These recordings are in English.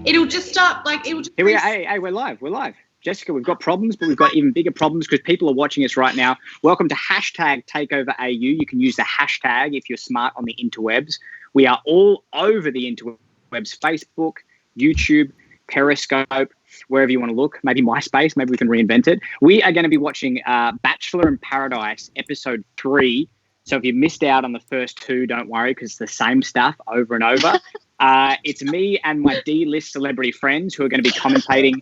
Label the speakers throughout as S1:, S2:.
S1: it'll just start
S2: Here we are. Hey, we're live. Jessika, we've got problems, but we've got even bigger problems because people are watching us right now. Welcome to #takeoverau. You can use the hashtag if you're smart on the interwebs. We are all over the interwebs: Facebook, YouTube, Periscope, wherever you want to look. Maybe MySpace. Maybe we can reinvent it. We are going to be watching Bachelor in Paradise episode 3. So if you missed out on the first 2, don't worry because it's the same stuff over and over. It's me and my D-list celebrity friends who are going to be commentating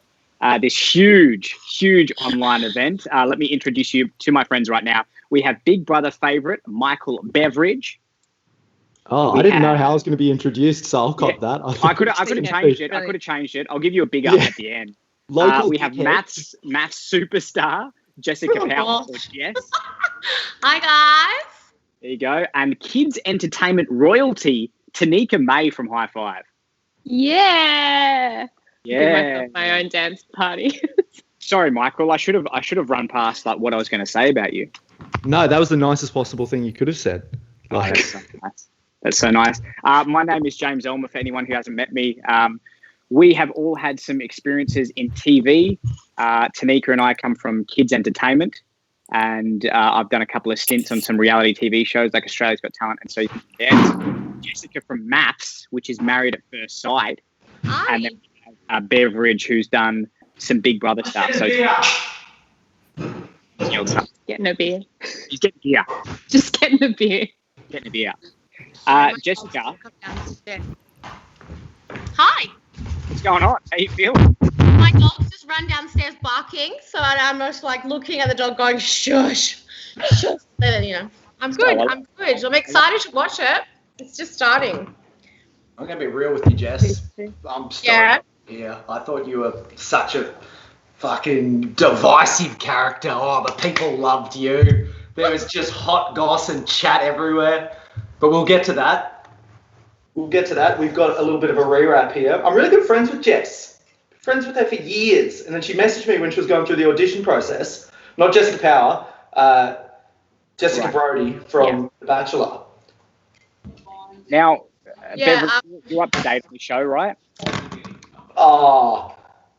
S2: this huge online event. Let me introduce you to my friends right now. We have Big Brother favourite Michael Beveridge.
S3: I didn't know how I was going to be introduced, so I'll cop that.
S2: I could have changed it. I'll give you a big up at the end. We have maths superstar Jessika Powell. Yes.
S1: Hi guys.
S2: There you go. And kids entertainment royalty Tanika May from High Five.
S4: Yeah.
S2: Yeah.
S4: My own dance party.
S2: Sorry, Michael. I should have run past what I was going to say about you.
S3: No, that was the nicest possible thing you could have said.
S2: That's so nice. That's so nice. My name is James Elmer. For anyone who hasn't met me, we have all had some experiences in TV. Tanika and I come from kids entertainment, and I've done a couple of stints on some reality TV shows like Australia's Got Talent and So You Can Dance. Jessika from Maths, which is Married at First Sight.
S1: Hi.
S2: And then Beveridge, who's done some Big Brother stuff. So
S4: Getting a beer.
S2: He's getting beer.
S4: Just getting a beer.
S2: Getting a beer. Jessika.
S1: Hi.
S2: What's going on? How you feeling?
S1: My dog's just run downstairs barking, so I'm just like looking at the dog going, shush. Then, I'm good. I'm excited to watch it. It's just starting.
S5: I'm going to be real with you, Jess. I'm starting. Yeah, I thought you were such a fucking divisive character. Oh, the people loved you. There was just hot goss and chat everywhere. But we'll get to that. We've got a little bit of a rewrap here. I'm really good friends with Jess. Friends with her for years. And then she messaged me when she was going through the audition process. Not Jessica Power, Jessica Brody from The Bachelor.
S2: Now, you're up to date on the show, right?
S5: Oh,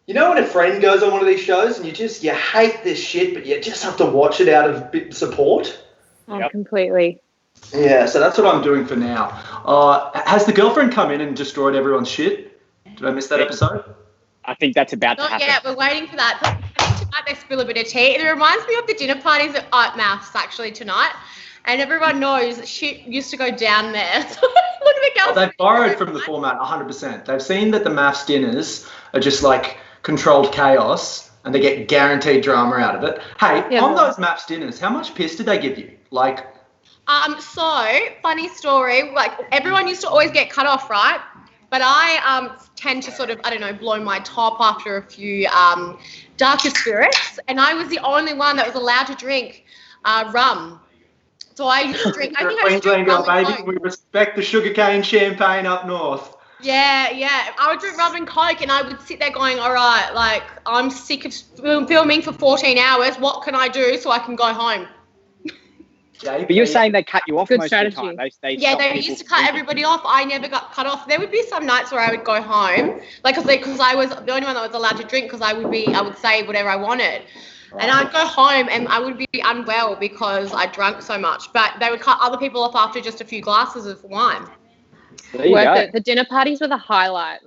S5: you know when a friend goes on one of these shows and you hate this shit, but you just have to watch it out of support?
S4: Oh, completely.
S5: Yeah, so that's what I'm doing for now. Has the girlfriend come in and destroyed everyone's shit? Did I miss that episode?
S2: I think that's about to happen.
S1: Yeah, we're waiting for that. I think tonight they spill a bit of tea. It reminds me of the dinner parties at Art Maths actually tonight. And everyone knows that shit used to go down there. So look at the girls.
S5: They've borrowed from the format 100%. They've seen that the maths dinners are just like controlled chaos and they get guaranteed drama out of it. Hey, on those maths dinners, how much piss did they give you?
S1: So funny story. Like everyone used to always get cut off, right? But I tend to sort of, blow my top after a few darker spirits. And I was the only one that was allowed to drink rum. So I used to drink. I think
S5: Queensland girl, baby. We respect the sugarcane champagne up north.
S1: Yeah. I would drink rum and coke, and I would sit there going, "All right, like I'm sick of filming for 14 hours. What can I do so I can go home?"
S2: But you're saying they cut you off most of the time. They
S1: used to cut everybody off. I never got cut off. There would be some nights where I would go home, like because I was the only one that was allowed to drink because I would say whatever I wanted. And I'd go home and I would be unwell because I drank so much. But they would cut other people off after just a few glasses of wine.
S4: The dinner parties were the highlight.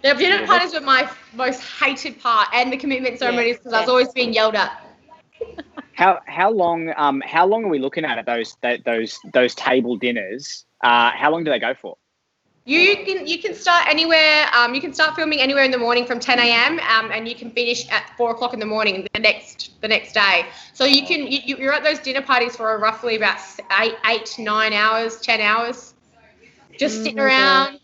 S1: The dinner parties were my most hated part, and the commitment ceremonies because I was always being yelled at.
S2: How long are we looking at those table dinners? How long do they go for?
S1: You can start anywhere. You can start filming anywhere in the morning from 10 a.m. And you can finish at 4 o'clock in the morning the next day. So you're at those dinner parties for roughly about 8, 9 hours, 10 hours, just sitting around.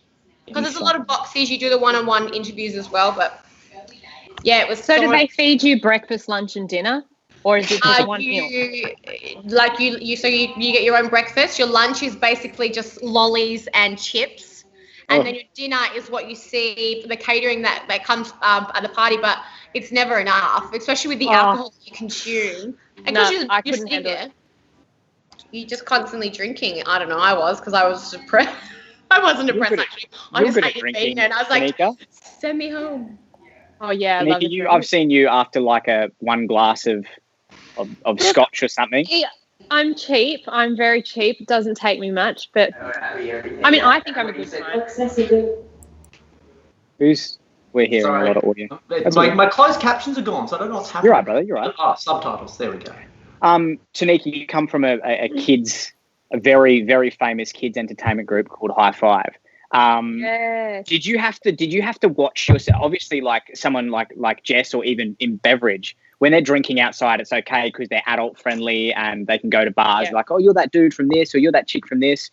S1: Because there's a lot of boxes. You do the one-on-one interviews as well. But yeah, it was.
S4: So do they feed you breakfast, lunch, and dinner? Or is it just one meal?
S1: You get your own breakfast. Your lunch is basically just lollies and chips. And then your dinner is what you see for the catering that comes at the party, but it's never enough, especially with the alcohol you consume. And because you're sitting there, you're just constantly drinking. I don't know, I was, because I was depressed. I wasn't
S2: You're
S1: depressed
S2: good at-
S1: actually. I
S2: You're
S1: just
S2: good at
S1: hated
S2: drinking,
S1: being there, and I was like,
S2: Tanika.
S1: send me home.
S4: Oh yeah, I love
S2: Tanika,
S4: it.
S2: I've seen you after like one glass of scotch or something.
S4: Yeah, I'm cheap. I'm very cheap. It doesn't take me much, but I mean, I think I'm a good time.
S2: We're hearing
S5: Sorry.
S2: a lot of audio.
S5: My closed captions are gone, so I don't know what's happening.
S2: You're right, brother. You're right.
S5: Subtitles. There we go.
S2: Tanika, you come from a very, very famous kids entertainment group called High Five.
S4: Yes.
S2: Did you have to watch yourself? Obviously, like someone like Jess or even in Beveridge, when they're drinking outside, it's okay because they're adult friendly and they can go to bars.
S4: Yeah.
S2: Like, oh, you're that dude from this, or you're that chick from this.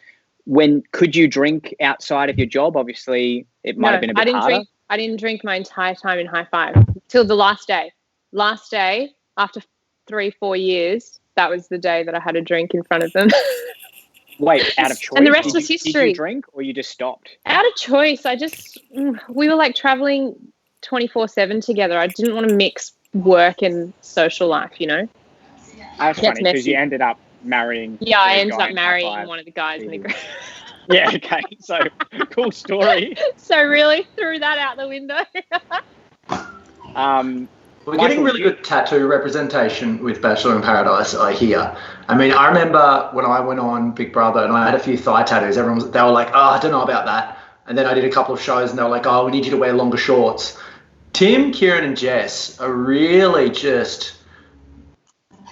S2: Could you drink outside of your job? Obviously, it might have been a bit harder.
S4: I didn't drink my entire time in High Five till the last day. Last day, after 3-4 years, that was the day that I had a drink in front of them.
S2: Wait, out of choice?
S4: And the rest was history.
S2: Did you drink or you just stopped?
S4: Out of choice. We were like traveling 24/7 together. I didn't want to mix work and social life,
S2: That's funny because you ended up marrying.
S4: Yeah, I ended up marrying one of the guys in the group.
S2: Yeah, okay. So, cool story.
S4: So really threw that out the window.
S5: We're getting really good tattoo representation with Bachelor in Paradise, I hear. I mean, I remember when I went on Big Brother and I had a few thigh tattoos, they were like, oh, I don't know about that. And then I did a couple of shows and they were like, oh, we need you to wear longer shorts. Tim, Kieran and Jess are really just,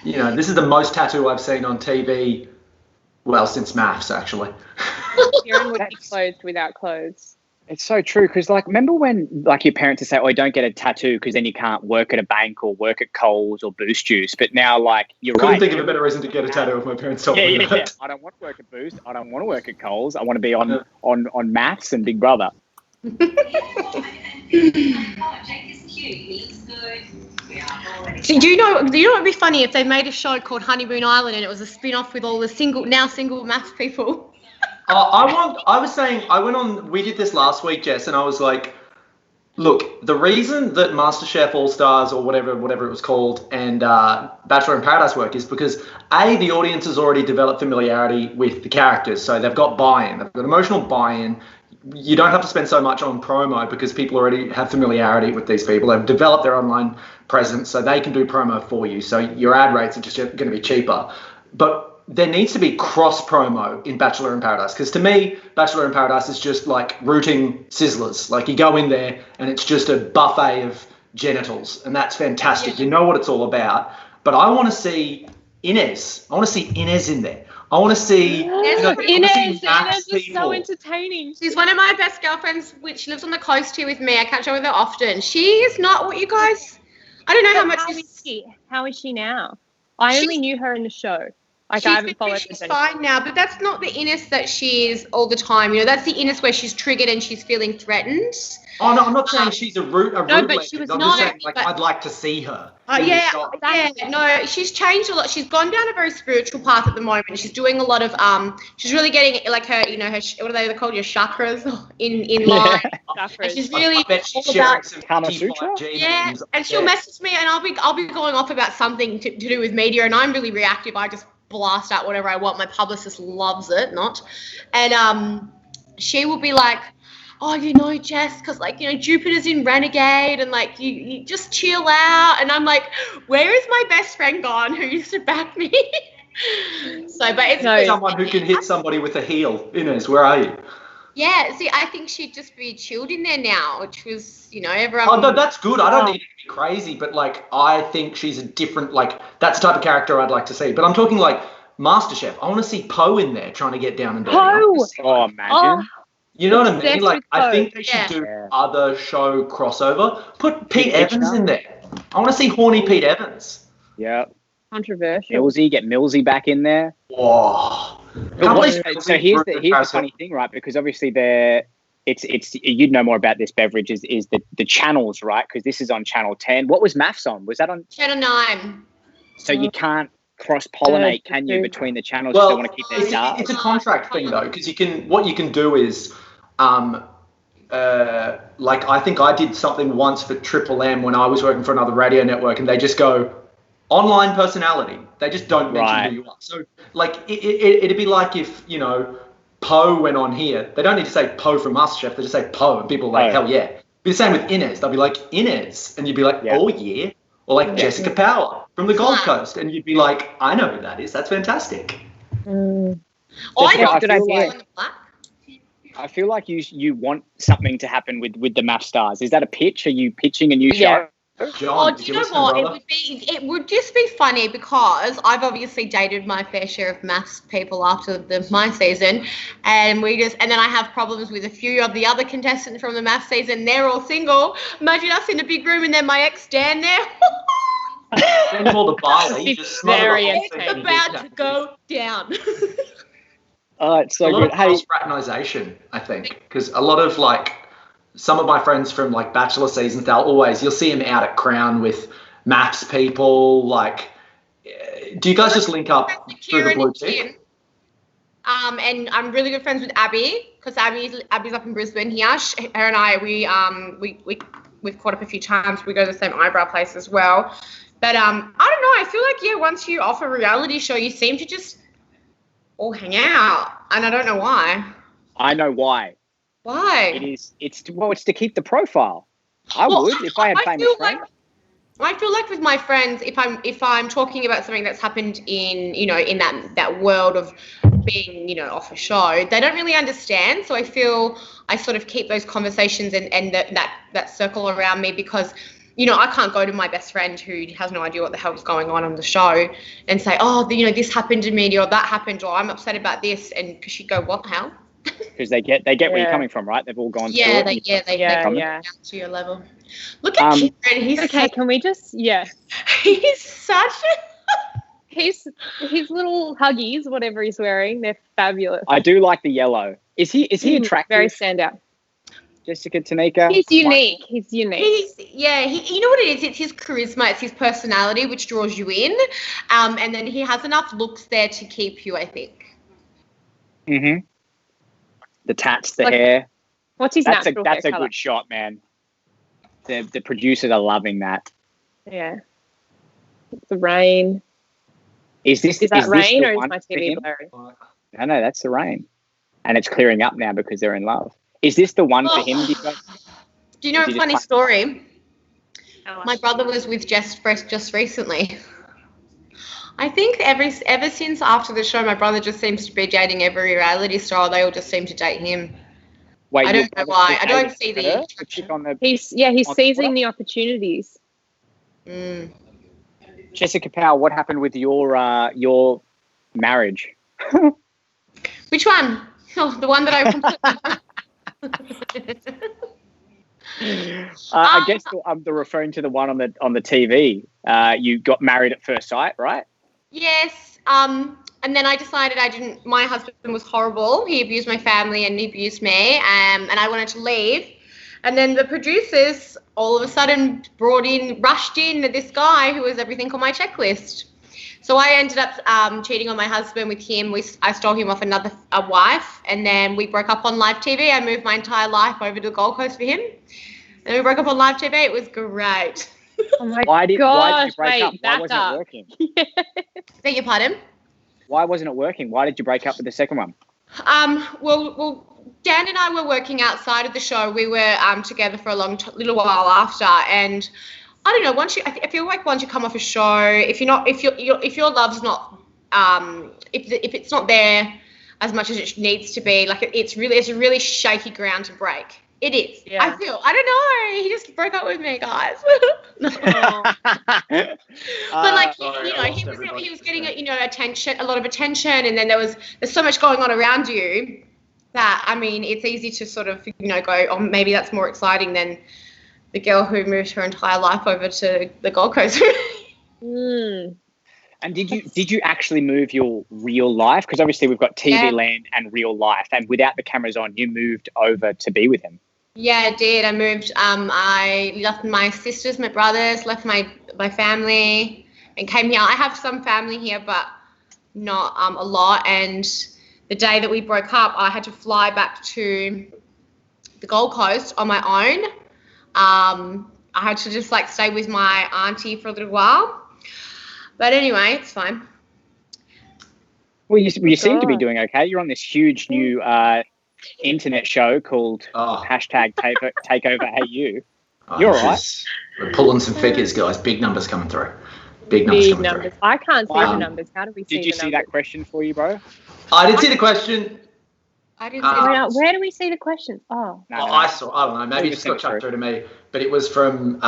S5: this is the most tattoo I've seen on TV, well, since maths, actually.
S4: Kieran would be clothed without clothes.
S2: It's so true because, remember when, your parents would say, "Oh, don't get a tattoo because then you can't work at a bank or work at Coles or Boost Juice." But now, you're right.
S5: Couldn't think of a better reason to get a tattoo if my parents told me that.
S2: Yeah. I don't want to work at Boost. I don't want to work at Coles. I want to be on maths and Big Brother.
S1: Do you know what would be funny if they made a show called Honeymoon Island and it was a spin-off with all the single maths people?
S5: We did this last week, Jess, and I was like, look, the reason that MasterChef All Stars or whatever it was called and Bachelor in Paradise work is because the audience has already developed familiarity with the characters, so they've got buy-in, they've got emotional buy-in. You don't have to spend so much on promo because people already have familiarity with these people. They've developed their online presence, so they can do promo for you. So your ad rates are just going to be cheaper. But there needs to be cross promo in Bachelor in Paradise because to me, Bachelor in Paradise is just like rooting sizzlers. Like you go in there and it's just a buffet of genitals and that's fantastic. Yeah. You know what it's all about. But I want to see Inez. I want to see Inez in there. I want to see
S4: Inez is so entertaining.
S1: She's one of my best girlfriends, which lives on the coast here with me. I catch up with her often. She is not what you guys. I don't know how much.
S4: How is she now? I only knew her in the show. I haven't followed her.
S1: She's fine now, but that's not the Innes that she is all the time. That's the Innes where she's triggered and she's feeling threatened.
S5: Oh no, I'm not saying she's a rude
S4: but she was
S5: I'm
S4: not.
S5: Just saying, I'd like to see her.
S1: No, she's changed a lot. She's gone down a very spiritual path at the moment. She's doing a lot of she's really getting like her, her what are they called, your chakras in line. And she's really all about
S2: Kama Sutra.
S1: Yeah, and she'll message me and I'll be going off about something to do with media, and I'm really reactive. I just blast out whatever I want. My publicist loves it, and she will be like, oh, Jess, because Jupiter's in Renegade and you just chill out. And I'm like, where is my best friend gone who used to back me? But it's
S5: someone who can hit somebody with a heel. Inez, where are you?
S1: Yeah, see, I think she'd just be chilled in there now, which was, everyone.
S5: Oh, no, that's good. I don't need it to be crazy, but I think she's a different, that's the type of character I'd like to see. But I'm talking MasterChef. I want to see Poe in there trying to get down and dirty.
S2: Oh, imagine.
S5: You know what I mean? I think they should do other show crossover. Put Pete Evans in there. I want to see horny Pete Evans.
S2: Yeah.
S4: Controversial.
S2: Get Millsy back in there.
S5: Whoa.
S2: So here's the funny thing, right? Because obviously it's you'd know more about this, Beveridge, is the channels, right? Because this is on Channel 10. What was MAFS on? Was that on
S1: Channel 9?
S2: So you can't cross-pollinate, can you, between the channels?
S5: Well,
S2: if they want to keep their stars?
S5: It's a contract thing though, because what you can do is I think I did something once for Triple M when I was working for another radio network, and they just go online personality. They just don't mention who you are. So it'd be like if Poe went on here, they don't need to say Poe from MasterChef. They just say Poe, and people are like, hell yeah. Be the same with Inez. They'll be like, Inez. And you'd be like, oh, yeah. Or like Jessica Power from the Gold Coast. And you'd be like, I know who that is. That's fantastic.
S2: I feel like you want something to happen with the MAF stars. Is that a pitch? Are you pitching a new show?
S5: John,
S1: do you know what? It would just be funny because I've obviously dated my fair share of maths people after my season, and then I have problems with a few of the other contestants from the maths season. They're all single. Imagine us in a big room and then my ex Dan there.
S5: Send them all the barley. Just
S1: it's about to go down.
S2: It's so
S5: a lot
S2: good.
S5: of cross-fraternization, I think, because a lot of some of my friends from Bachelor seasons, you'll see them out at Crown with maths people. Do you guys just link up through the blue tick?
S1: And I'm really good friends with Abby because Abby's up in Brisbane here. Her and I, we've caught up a few times. We go to the same eyebrow place as well. But I don't know. I feel like once you off a reality show, you seem to just all hang out, and I don't know why.
S2: I know why.
S1: Why?
S2: It's to keep the profile. I would if I had famous friends.
S1: I feel like with my friends, if I'm talking about something that's happened in in that world of being off a show, they don't really understand. So I feel I sort of keep those conversations and that circle around me because I can't go to my best friend who has no idea what the hell's going on the show and say, oh, this happened to me or that happened or I'm upset about this, and because she'd go, what the hell?
S2: Because they get where you're coming from, right? They've all gone through it.
S1: They come down to your level. Look at Kieran. He's
S4: okay. Can we just
S1: He's such a.
S4: His little huggies, whatever he's wearing, they're fabulous.
S2: I do like the yellow. Is he attractive?
S4: Very standout.
S2: Jessika, Tanika.
S4: He's unique. You know
S1: what it is? It's his charisma, it's his personality which draws you in, and then he has enough looks there to keep you, I think.
S2: Mhm. The tats, the hair.
S4: What's his natural hair
S2: That's a good shot, man. The producers are loving that.
S4: Yeah. The rain.
S2: Is that
S4: rain or is my TV blurry?
S2: No, that's the rain. And it's clearing up now because they're in love. Is this the one for him?
S1: Do you know a funny story? My brother was with Jess just recently. I think ever since after the show, my brother just seems to be dating every reality star. They all just seem to date him.
S2: Wait,
S1: I don't know why. I don't see the attraction.
S4: He's seizing the opportunities.
S2: Jessica Powell, what happened with your marriage?
S1: Which one? Oh, the one that I completely.
S2: I guess I'm referring to the one on the TV. You got married at first sight, right?
S1: Yes. And then I decided my husband was horrible. He abused my family and he abused me. And I wanted to leave. And then the producers all of a sudden rushed in this guy who was everything on my checklist. So I ended up cheating on my husband with him. I stole him off a wife, and then we broke up on live TV. I moved my entire life over to the Gold Coast for him. And we broke up on live TV. It was great.
S4: Oh my
S2: why did you break
S4: wait,
S2: up? Why wasn't it working?
S1: Beg your pardon?
S2: Why wasn't it working? Why did you break up with the second one?
S1: Well, Dan and I were working outside of the show. We were together for a little while after, and I don't know. I feel like once you come off a show, if your love's not, if it's not there as much as it needs to be, it's a really shaky ground to break. It is. Yeah. I don't know. He just broke up with me, guys. But he was getting attention, a lot of attention, and then there's so much going on around you that it's easy to sort of go, oh, maybe that's more exciting than the girl who moved her entire life over to the Gold Coast.
S2: And did you actually move your real life? Because obviously we've got TV land and real life, and without the cameras on, you moved over to be with him. Yeah,
S1: I did. I moved. I left my sisters, my brothers, left my family, and came here. I have some family here, but not a lot. And the day that we broke up, I had to fly back to the Gold Coast on my own. I had to just stay with my auntie for a little while. But anyway, it's fine.
S2: Well, you seem to be doing okay. You're on this huge new internet show called #takeoverau. You're all right.
S5: We're pulling some figures, guys. Big numbers coming through. Big
S4: numbers. I can't see the numbers. How do we see the numbers?
S2: Did you see that question for you, bro?
S5: I did see the question.
S1: I didn't see that.
S4: Where do we see the question? Oh.
S5: No. I don't know. Maybe it just got chucked through to me. But it was from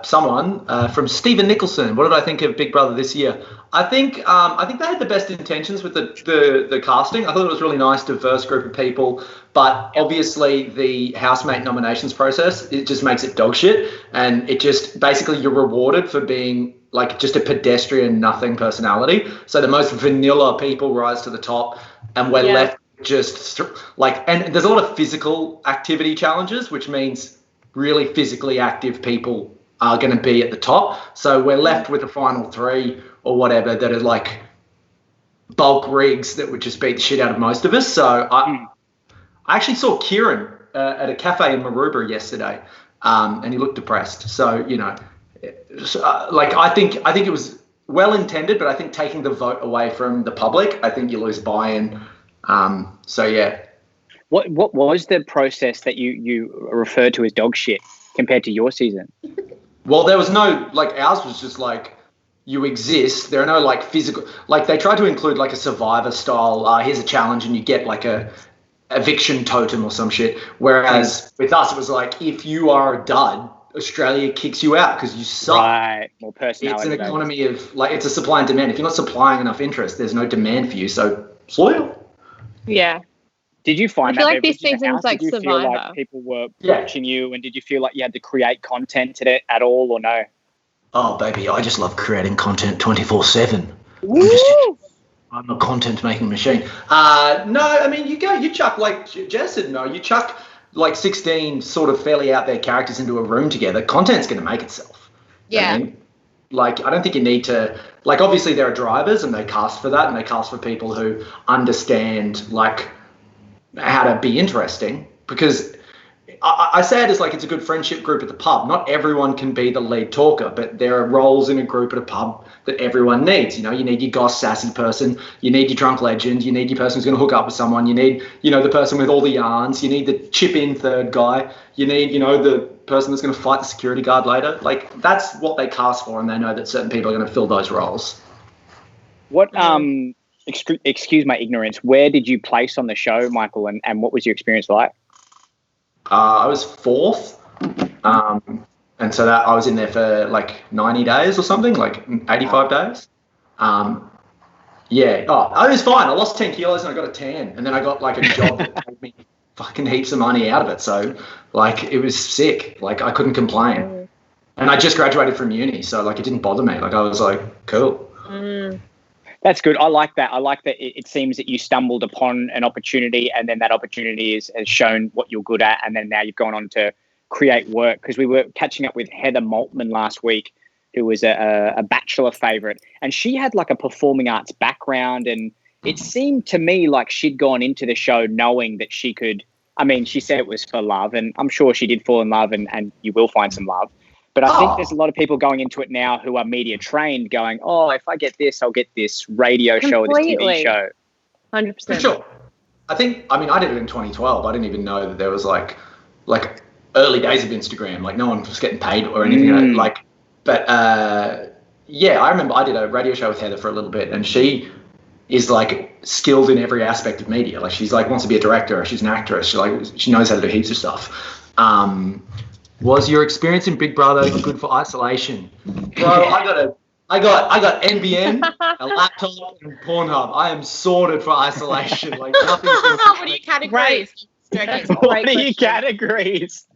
S5: someone, from Stephen Nicholson. What did I think of Big Brother this year? I think they had the best intentions with the casting. I thought it was really nice, diverse group of people. But obviously the housemate nominations process, it just makes it dog shit. And it just, basically you're rewarded for being like just a pedestrian, nothing personality. So the most vanilla people rise to the top, and we're left just like, and there's a lot of physical activity challenges, which means really physically active people are going to be at the top. So we're left with the final three or whatever that are like bulk rigs that would just beat the shit out of most of us. So I actually saw Kieran at a cafe in Maroubra yesterday, and he looked depressed. So, you know, like I think it was well intended, but I think taking the vote away from the public, I think you lose buy-in. So yeah.
S2: What was the process that you referred to as dog shit compared to your season?
S5: Well, there was no, like, ours was just like, you exist. There are no like physical, like they tried to include like a Survivor style, here's a challenge and you get like a eviction totem or some shit. Whereas with us, it was like, if you are a dud, Australia kicks you out because you suck.
S2: Right, more personality.
S5: It's an economy of, like, it's a supply and demand. If you're not supplying enough interest, there's no demand for you. So loyal.
S4: Yeah.
S2: Did you find
S4: I feel
S2: that
S4: like this season's like
S2: Survivor? Did you feel like people were watching you, and did you feel like you had to create content to it at all, or no?
S5: Oh, baby, I just love creating content 24/7. I'm a content making machine. No, I mean, you chuck, like Jess said, you chuck like 16 sort of fairly out there characters into a room together. Content's going to make itself.
S1: Yeah.
S5: I mean, like, I don't think you need to, like, obviously there are drivers and they cast for that, and they cast for people who understand, like, how to be interesting, because I say it as like it's a good friendship group at the pub. Not everyone can be the lead talker, but there are roles in a group at a pub that everyone needs. You know, you need your goss sassy person, you need your drunk legend, you need your person who's going to hook up with someone, you need, you know, the person with all the yarns, you need the chip in third guy, you need, you know, the person that's going to fight the security guard later. Like, that's what they cast for, and they know that certain people are going to fill those roles.
S2: What excuse my ignorance, where did you place on the show, Michael, and what was your experience like?
S5: I was fourth, and so that I was in there for like 90 days or something, like 85 days. Yeah, it was fine. I lost 10 kilos and I got a tan, and then I got like a job that paid me fucking heaps of money out of it. So like, it was sick. Like, I couldn't complain. And I just graduated from uni, so like, it didn't bother me. Like, I was like, cool.
S2: That's good. I like that. I like that it seems that you stumbled upon an opportunity, and then that opportunity has shown what you're good at, and then now you've gone on to create work. Because we were catching up with Heather Maltman last week, who was a Bachelor favourite, and she had like a performing arts background, and it seemed to me like she'd gone into the show knowing that she could, I mean, she said it was for love, and I'm sure she did fall in love, and you will find some love. But I think there's a lot of people going into it now who are media trained going, oh, if I get this, I'll get this radio show or this TV show.
S4: 100%.
S5: For sure. I think, I mean, I did it in 2012. I didn't even know that there was like early days of Instagram. Like, no one was getting paid or anything. But yeah, I remember I did a radio show with Heather for a little bit, and she is like skilled in every aspect of media. Like, she's like, wants to be a director, she's an actress. She knows how to do heaps of stuff. Was your experience in Big Brother good for isolation? Bro, I got NBN, a laptop, and Pornhub. I am sorted for isolation. Like, nothing's going to.
S1: What are your categories?
S2: What are your categories?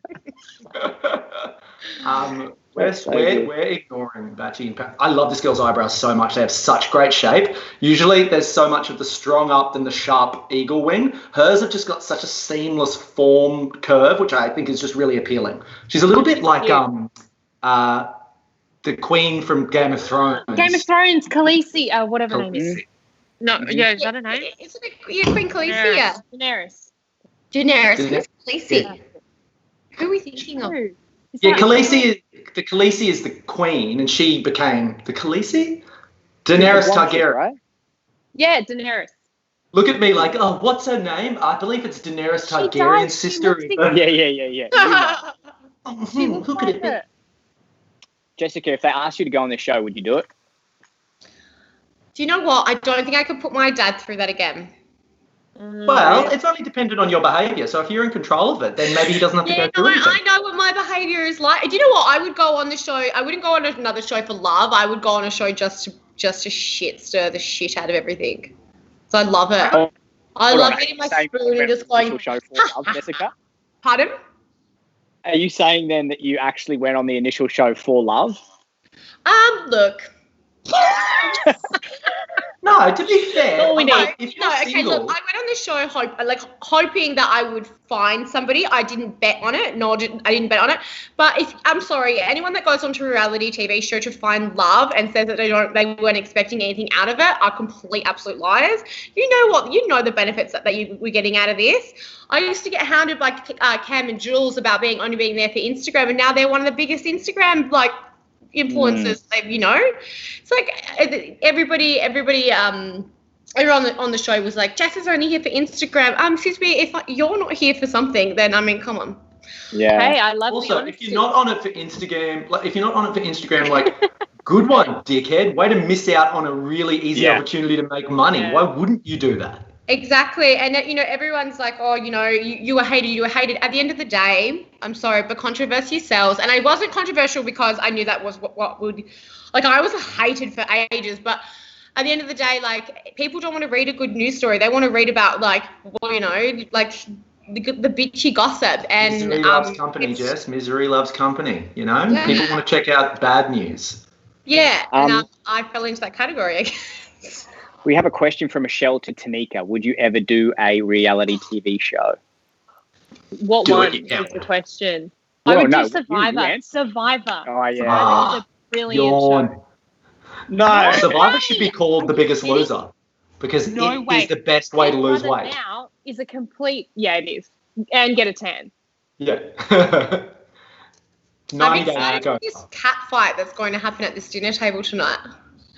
S5: We're ignoring Batchy. I love this girl's eyebrows so much. They have such great shape. Usually there's so much of the strong up than the sharp eagle wing. Hers have just got such a seamless form curve, which I think is just really appealing. She's a little bit like the queen from Game of Thrones.
S4: Game of Thrones, Khaleesi, whatever her name is.
S1: No, yeah, is that her name? Isn't it Queen Khaleesi? Yeah.
S4: Daenerys.
S1: Who's Khaleesi?
S4: Yeah.
S1: Who are we thinking of?
S5: Yeah, Khaleesi is the queen, and she became the Khaleesi? Daenerys Targaryen.
S2: Right?
S4: Yeah, Daenerys.
S5: look at me like, oh, what's her name? I believe it's Daenerys Targaryen's sister.
S2: Yeah.
S5: Who could it be?
S2: Jessica, if they asked you to go on this show, would you do it?
S1: Do you know what? I don't think I could put my dad through that again.
S5: Well, it's only dependent on your behaviour. So if you're in control of it, then maybe he doesn't have to go through anything.
S1: I know what my behaviour is like. Do you know what? I would go on the show. I wouldn't go on another show for love. I would go on a show just to stir the shit out of everything. So I love it. I love getting my spoon and just going.
S2: Show for love, Jessica?
S1: Pardon?
S2: Are you saying then that you actually went on the initial show for love?
S1: Look.
S5: No, to be fair,
S1: if you're single, look, I went on the show hoping that I would find somebody. I didn't bet on it. I didn't bet on it. But I'm sorry, anyone that goes onto a reality TV show to find love and says that they weren't expecting anything out of it are complete absolute liars. You know what? You know the benefits that we're getting out of this. I used to get hounded by Cam and Jules about only being there for Instagram, and now they're one of the biggest Instagram influencers. It's like everyone on the show was like, Jess is only here for Instagram. Excuse me, if you're not here for something, then come on.
S2: Yeah.
S4: Hey, I love.
S5: Also, if you're not on it for Instagram, good one, dickhead. Way to miss out on a really easy opportunity to make money. Yeah. Why wouldn't you do that?
S1: Exactly. And, everyone's like, oh, you were hated. At the end of the day, I'm sorry, but controversy sells. And I wasn't controversial because I knew that was what would, I was hated for ages. But at the end of the day, people don't want to read a good news story. They want to read about, the bitchy gossip. And
S5: misery loves company, Jess. Misery loves company, Yeah. People want to check out bad news.
S1: Yeah. And I fell into that category, I guess.
S2: We have a question from Michelle to Tanika. Would you ever do a reality TV show?
S4: What one is the question? I would do Survivor. Survivor.
S2: Oh, yeah.
S4: It's a brilliant show.
S2: No.
S5: Survivor should be called The Biggest Loser because is the best way to lose weight.
S4: Now is a complete, it is. And get a tan.
S5: Yeah.
S1: 90 days ago. This cat fight that's going to happen at this dinner table tonight.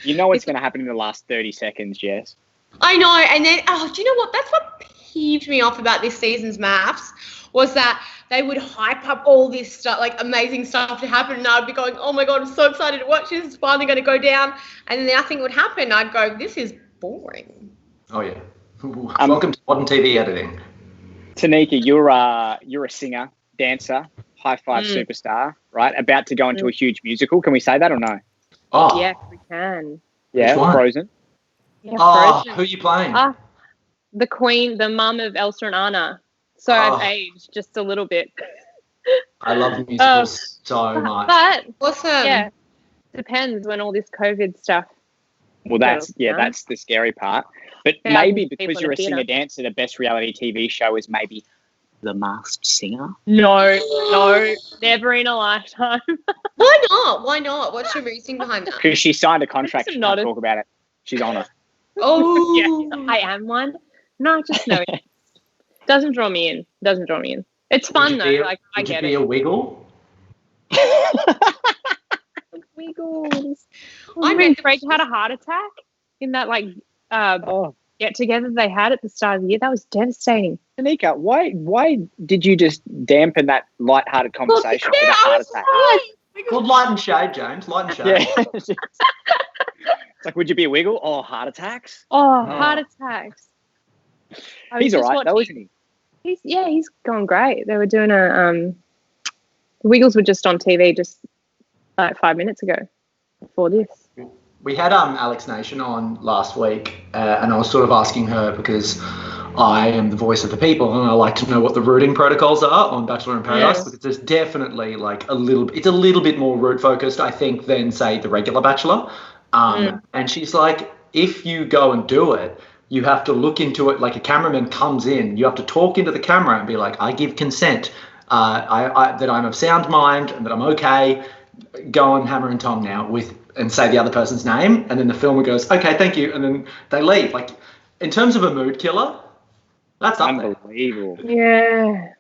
S2: You know what's going to happen in the last 30 seconds, Jess.
S1: I know. And then, do you know what? That's what peeved me off about this season's maths was that they would hype up all this stuff, amazing stuff to happen. And I'd be going, oh, my God, I'm so excited to watch this. It's finally going to go down. And then nothing would happen. I'd go, this is boring.
S5: Oh, yeah. Welcome to modern TV editing.
S2: Tanika, you're a singer, dancer, high five superstar, right? About to go into a huge musical. Can we say that or no?
S5: Oh.
S4: Yes, we can.
S2: Yeah, Frozen.
S4: Yeah,
S5: Frozen. Who are you playing?
S4: The Queen, the mum of Elsa and Anna. So I've aged just a little bit.
S5: I love musicals so much.
S4: But
S1: awesome.
S4: Yeah, depends when all this COVID stuff.
S2: Well, that's the scary part. But maybe because you're a singer-dancer, the best reality TV show is maybe The Masked Singer.
S4: No, never in a lifetime.
S1: Why not? What's your reasoning behind that?
S2: Because she signed a contract. She can't talk about it. She's on it.
S1: Oh,
S4: yeah, I am one. No, just no. Doesn't draw me in. It's fun though. I get it.
S5: Would you be a wiggle?
S4: Wiggles. I mean, Frank had a heart attack in that get together they had at the start of the year. That was devastating.
S2: Tanika, why did you just dampen that light-hearted conversation with a heart attack?
S5: Called light and shade, James. Light and shade.
S2: Yeah. It's like, would you be a wiggle? Oh, heart attacks.
S4: Heart attacks.
S2: He's all right though, isn't he?
S4: He's gone great. They were doing the Wiggles were just on TV just 5 minutes ago before this.
S5: We had Alex Nation on last week, and I was sort of asking her because I am the voice of the people, and I like to know what the rooting protocols are on Bachelor in Paradise because there's definitely it's a little bit more root focused, I think, than say the regular Bachelor. And she's like, if you go and do it, you have to look into it like a cameraman comes in. You have to talk into the camera and be like, I give consent, that I'm of sound mind and that I'm okay. Go on Hammer and Tom now and say the other person's name, and then the filmer goes, okay, thank you, and then they leave. In terms of a mood killer, that's
S2: unbelievable.
S4: Yeah.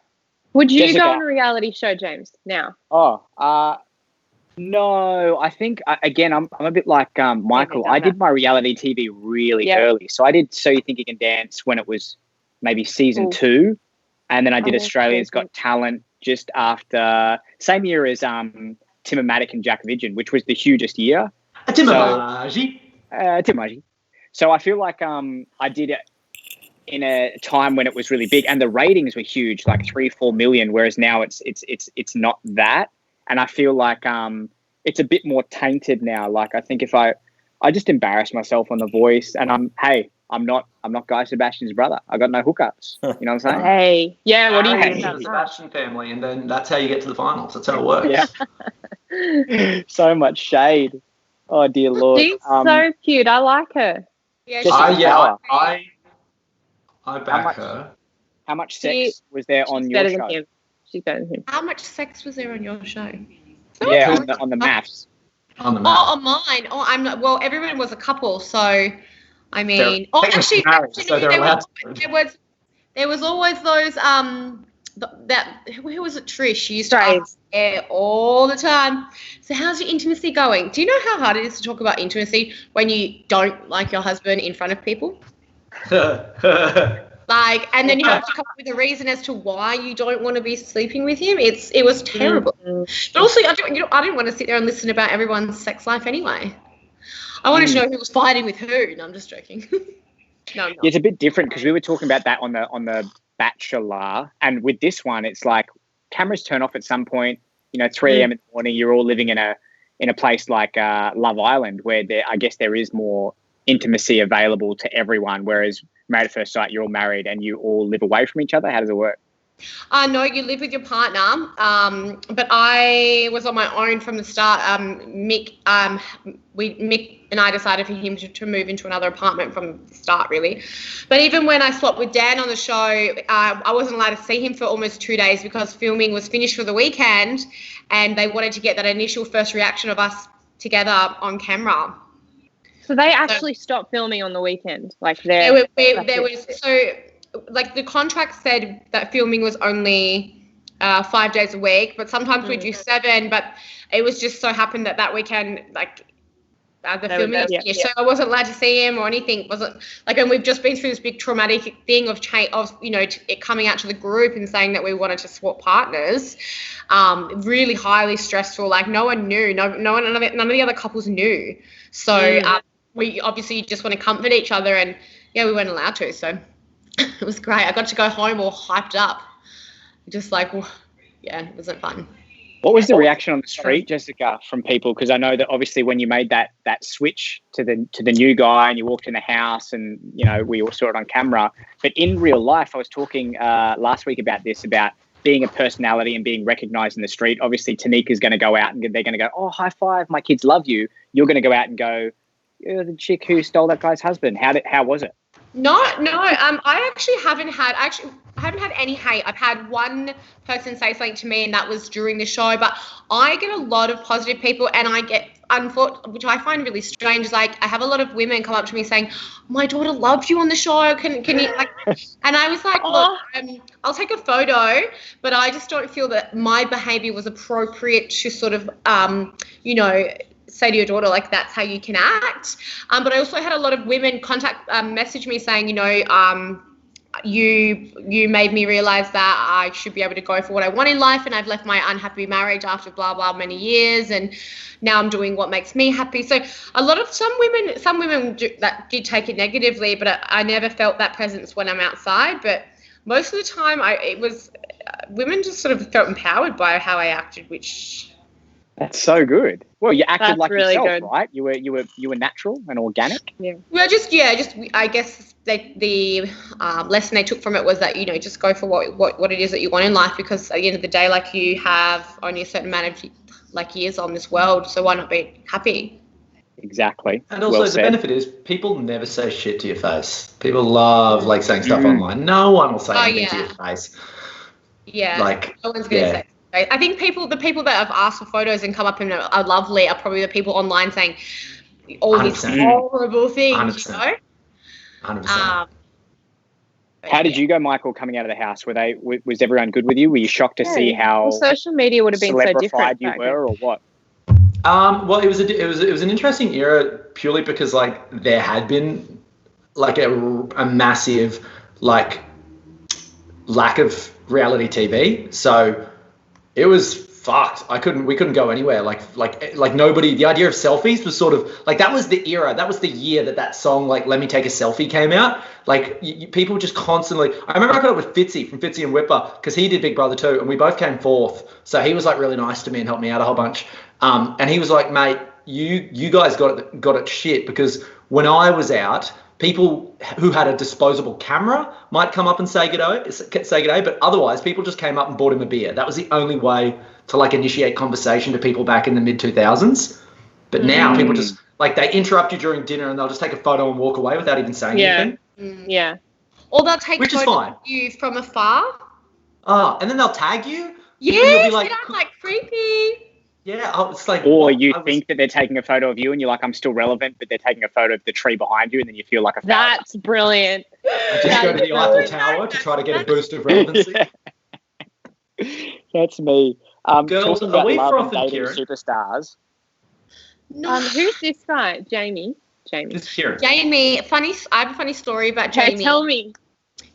S4: Would you go on a reality show, James? Now?
S2: No, I think again I'm a bit like Michael. I did my reality TV really early, so I did So You Think You Can Dance when it was maybe season 2, and then I did Australia's Got Talent just after, same year as Tim and Matic and Jack Vidgen, which was the hugest year.
S5: Timamaji.
S2: So I feel like I did it in a time when it was really big, and the ratings were huge, like 3-4 million, whereas now it's not that. And I feel like it's a bit more tainted now. Like I think if I just embarrass myself on The Voice, and I'm not Guy Sebastian's brother. I got no hookups. You know what I'm saying?
S4: Hey, yeah. What do you think?
S5: The Sebastian family, and then that's how you get to the finals. That's how it works.
S2: Yeah. So much shade. Oh dear Lord.
S4: She's so cute. I like her.
S1: Yeah,
S5: I back her.
S2: How much sex was there on your show?
S4: She's better than him.
S1: How much sex was there on your show?
S2: Yeah, on the maths.
S5: On the maths.
S1: Oh, on mine. Oh, I'm not. Well, everyone was a couple, so I mean. There was always those who was it? Trish. She used to ask all the time. So how's your intimacy going? Do you know how hard it is to talk about intimacy when you don't like your husband in front of people? Like, and then you have to come up with a reason as to why you don't want to be sleeping with him. It was terrible. But also, I didn't want to sit there and listen about everyone's sex life anyway. I wanted to know who was fighting with who. No, I'm just joking. No, I'm not.
S2: It's a bit different because we were talking about that on the Bachelor, and with this one, it's like cameras turn off at some point. 3 a.m. in the morning. You're all living in a place like Love Island, where I guess there is more intimacy available to everyone, whereas Married at First Sight, you're all married and you all live away from each other. How does it work?
S1: No, you live with your partner, but I was on my own from the start. Mick and I decided for him to move into another apartment from the start, really. But even when I swapped with Dan on the show, I wasn't allowed to see him for almost 2 days because filming was finished for the weekend, and they wanted to get that initial first reaction of us together on camera.
S4: So they actually stopped filming on the weekend, like there
S1: was like the contract said that filming was only 5 days a week, but sometimes we do 7. But it was just so happened that weekend, like the filming was finished, so I wasn't allowed to see him or anything. Wasn't like, and we've just been through this big traumatic thing of it coming out to the group and saying that we wanted to swap partners. Really highly stressful. Like no one knew, none of the other couples knew. So we obviously just want to comfort each other, and we weren't allowed to. So it was great. I got to go home all hyped up. Just like, it wasn't fun.
S2: What was the reaction on the street, Jessika, from people? Because I know that obviously when you made that switch to the new guy and you walked in the house, and we all saw it on camera. But in real life, I was talking last week about being a personality and being recognised in the street. Obviously, Tanika's going to go out and they're going to go, "Oh, high five! My kids love you." You're going to go out and go, "You're the chick who stole that guy's husband." How was it?
S1: No. I actually haven't had any hate. I've had one person say something to me, and that was during the show. But I get a lot of positive people, and I get, which I find really strange, is like I have a lot of women come up to me saying, "My daughter loved you on the show. Can you like?" And I was like, "Look, I'll take a photo, but I just don't feel that my behaviour was appropriate to sort of, say to your daughter, like, that's how you can act." But I also had a lot of women message me saying, you made me realize that I should be able to go for what I want in life, and I've left my unhappy marriage after blah blah many years, and now I'm doing what makes me happy. So some women that did take it negatively, but I never felt that presence when I'm outside. But most of the time, women just sort of felt empowered by how I acted, which.
S2: That's so good. Well, you acted
S4: That's
S2: like
S4: really
S2: yourself,
S4: good.
S2: Right? You were natural and organic.
S4: Yeah.
S1: Well, I guess the lesson they took from it was that just go for what it is that you want in life, because at the end of the day, like, you have only a certain amount of years on this world, so why not be happy?
S2: Exactly.
S5: And also the benefit is people never say shit to your face. People love saying stuff online. No one will say anything to your face.
S1: Yeah. Like no one's gonna say. I think the people that have asked for photos and come up and are lovely are probably the people online saying all these horrible things,
S5: 100%. 100%.
S2: How did you go, Michael, coming out of the house? Was everyone good with you? Were you shocked to see how
S4: social media would have been so different
S2: you were, or what?
S5: Well, it was an interesting era purely because like there had been like a massive like lack of reality TV, so it was fucked. We couldn't go anywhere. Like nobody. The idea of selfies was sort of like that was the era. That was the year that song like "Let Me Take a Selfie" came out. Like people just constantly. I remember I got it with Fitzy from Fitzy and Whipper because he did Big Brother too, and we both came fourth. So he was like really nice to me and helped me out a whole bunch. And he was like, "Mate, you guys got it shit because when I was out." People who had a disposable camera might come up and say good day, but otherwise people just came up and bought him a beer. That was the only way to like initiate conversation to people back in the mid 2000s. But now people just like they interrupt you during dinner and they'll just take a photo and walk away without even saying anything.
S4: Yeah.
S1: Or they'll take
S5: Which is
S1: photos
S5: fine.
S1: of you from afar.
S5: Oh, and then they'll tag you.
S1: Yes, like creepy.
S5: Yeah, it's like.
S2: Or you think that they're taking a photo of you and you're like, I'm still relevant, but they're taking a photo of the tree behind you and then you feel like a failure.
S4: That's brilliant.
S5: Just go to the Eiffel Tower to try to get a boost of relevancy.
S2: That's me.
S5: Girls,
S2: talking
S5: are
S2: about
S5: we
S2: love and
S5: frothing,
S2: dating
S5: Kieran?
S2: superstars.
S1: No.
S4: Who's this guy? Jamie.
S5: It's Kieran.
S1: Jamie, I have a funny story about Jamie.
S4: Okay, tell me.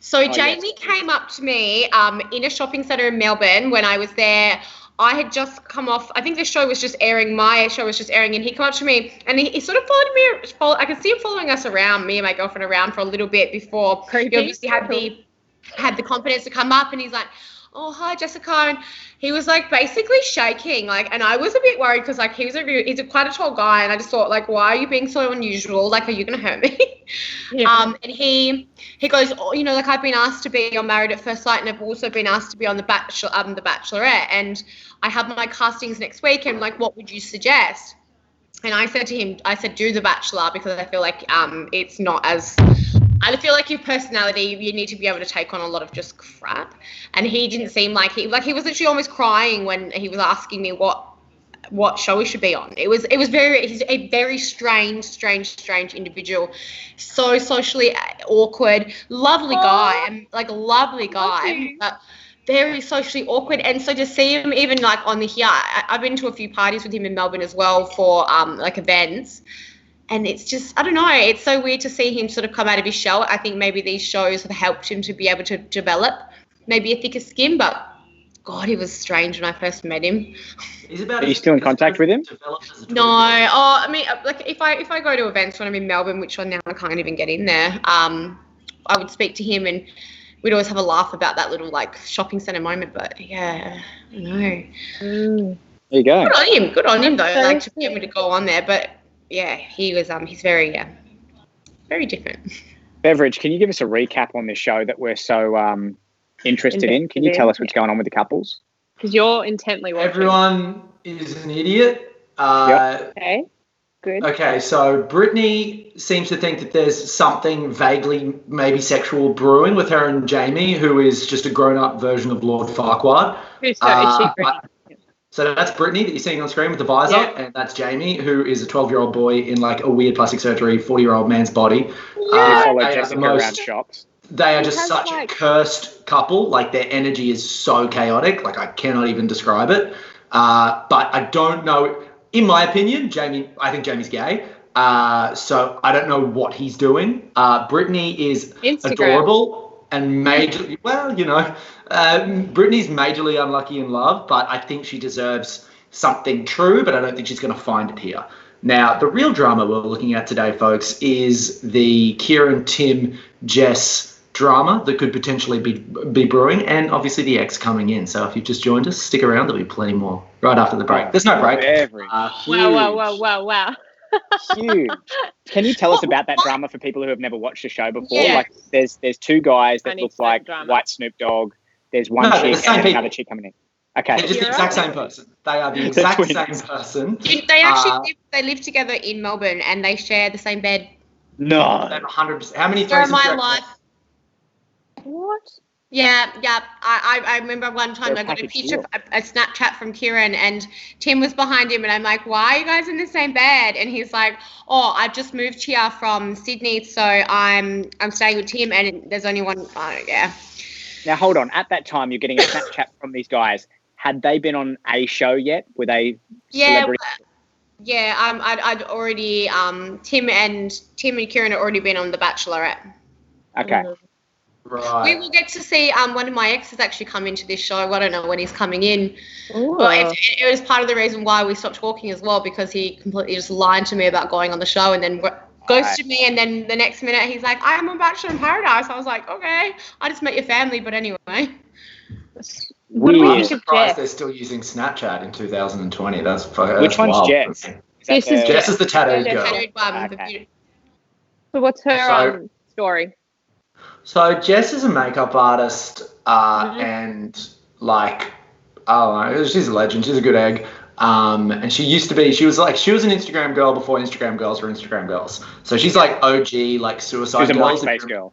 S1: So Jamie came up to me in a shopping centre in Melbourne when I was there. I had just come off, I think the show was just airing, my show was just airing, and he came up to me and he sort of followed me, I could see him following us around, me and my girlfriend around for a little bit before he obviously had the confidence to come up, and he's like, oh, hi, Jessika, and he was like basically shaking, like, and I was a bit worried because like he's quite a tall guy, and I just thought like, why are you being so unusual? Like, are you gonna hurt me?
S4: Yeah.
S1: And he goes, oh, you know, like I've been asked to be on Married at First Sight, and I've also been asked to be on the Bachelorette, and I have my castings next week, and like, what would you suggest? And I said to him, do the Bachelor, because I feel like it's not as. I feel like your personality, you need to be able to take on a lot of just crap. And he didn't seem like he was literally almost crying when he was asking me what show he should be on. He's a very strange individual, so socially awkward, lovely guy, but very socially awkward. And so to see him even like on the here, I've been to a few parties with him in Melbourne as well for like events. And it's just, I don't know, it's so weird to see him sort of come out of his shell. I think maybe these shows have helped him to be able to develop maybe a thicker skin, but God, he was strange when I first met him.
S2: Are you still in contact with him?
S1: No. Oh, I mean, like if I go to events when I'm in Melbourne, which now I can't even get in there, I would speak to him and we'd always have a laugh about that little like shopping centre moment. But yeah, I know.
S2: There you go.
S1: Good on him though, like to be able to go on there. But yeah, he was he's very different.
S2: Beveridge, can you give us a recap on this show that we're so interested in? Can you tell us what's going on with the couples?
S4: Because you're intently watching.
S5: Everyone is an idiot.
S4: Okay, good.
S5: Okay, so Brittany seems to think that there's something vaguely maybe sexual brewing with her and Jamie, who is just a grown-up version of Lord Farquaad.
S4: Is she Brittany?
S5: So that's Brittany that you're seeing on screen with the visor, and that's Jamie, who is a 12-year-old boy in like a weird plastic surgery, 40-year-old man's body.
S2: Follow Jessika around shops.
S5: They are just such a cursed couple. Like their energy is so chaotic. Like I cannot even describe it. But I don't know. In my opinion, I think Jamie's gay. So I don't know what he's doing. Brittany is adorable and majorly, Brittany's majorly unlucky in love, but I think she deserves something true, but I don't think she's going to find it here. Now, the real drama we're looking at today, folks, is the Kieran, Tim, Jess drama that could potentially be brewing, and obviously the ex coming in. So if you've just joined us, stick around. There'll be plenty more right after the break. There's no break.
S4: Wow.
S2: Huge. Can you tell us about that drama for people who have never watched the show before?
S1: Yeah.
S2: Like, there's two guys that look like white Snoop Dogg. There's one chick and another chick coming in. Okay.
S5: They're just the exact same person. They are the exact same person.
S1: They actually live together in Melbourne and they share the same bed.
S2: No.
S5: They're 100%. How many
S1: Story
S5: threesomes?
S1: of my life.
S4: What?
S1: Yeah. I remember one time I got a picture, a Snapchat from Kieran, and Tim was behind him, and I'm like, why are you guys in the same bed? And he's like, oh, I've just moved here from Sydney, so I'm staying with Tim, and there's only one. Yeah.
S2: Now, hold on. At that time, you're getting a Snapchat from these guys. Had they been on a show yet? Were they celebrities?
S1: Yeah, I'd already Tim and Kieran had already been on The Bachelorette.
S2: Okay.
S5: Right.
S1: We will get to see one of my exes actually come into this show. I don't know when he's coming in.
S4: Ooh.
S1: But it was part of the reason why we stopped talking as well, because he completely just lied to me about going on the show and then ghosted me. And then the next minute he's like, I'm on Bachelor in Paradise. I was like, okay, I just met your family, but anyway.
S4: What do we
S2: Weird.
S5: I'm
S4: think of
S5: surprised
S4: Jess?
S5: they're still using Snapchat in 2020. That's
S2: Which one's
S5: wild.
S2: Jess?
S4: This is
S5: Jess is the tattooed
S4: Yeah,
S5: girl.
S1: Tattooed one, the
S2: Okay.
S1: beauty-
S4: So what's her
S5: So-
S4: story?
S5: So Jess is a makeup artist,
S4: Mhm.
S5: and like, oh, she's a legend. She's a good egg. And she used to be. She was an Instagram girl before Instagram girls were Instagram girls. So she's like OG, like
S2: She
S5: Suicide
S2: was a
S5: Girls.
S2: MySpace girl.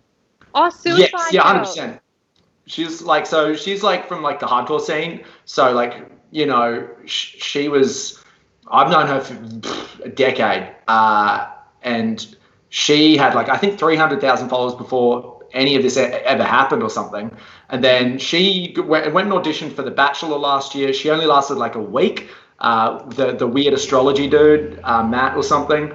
S4: Oh, Suicide
S5: Yes, yeah,
S4: Girl.
S5: 100%. She's like from like the hardcore scene. So like, you know, she was. I've known her for a decade, and she had like I think 300,000 followers before any of this ever happened or something. And then she went and auditioned for The Bachelor last year. She only lasted like a week. The weird astrology dude, Matt or something.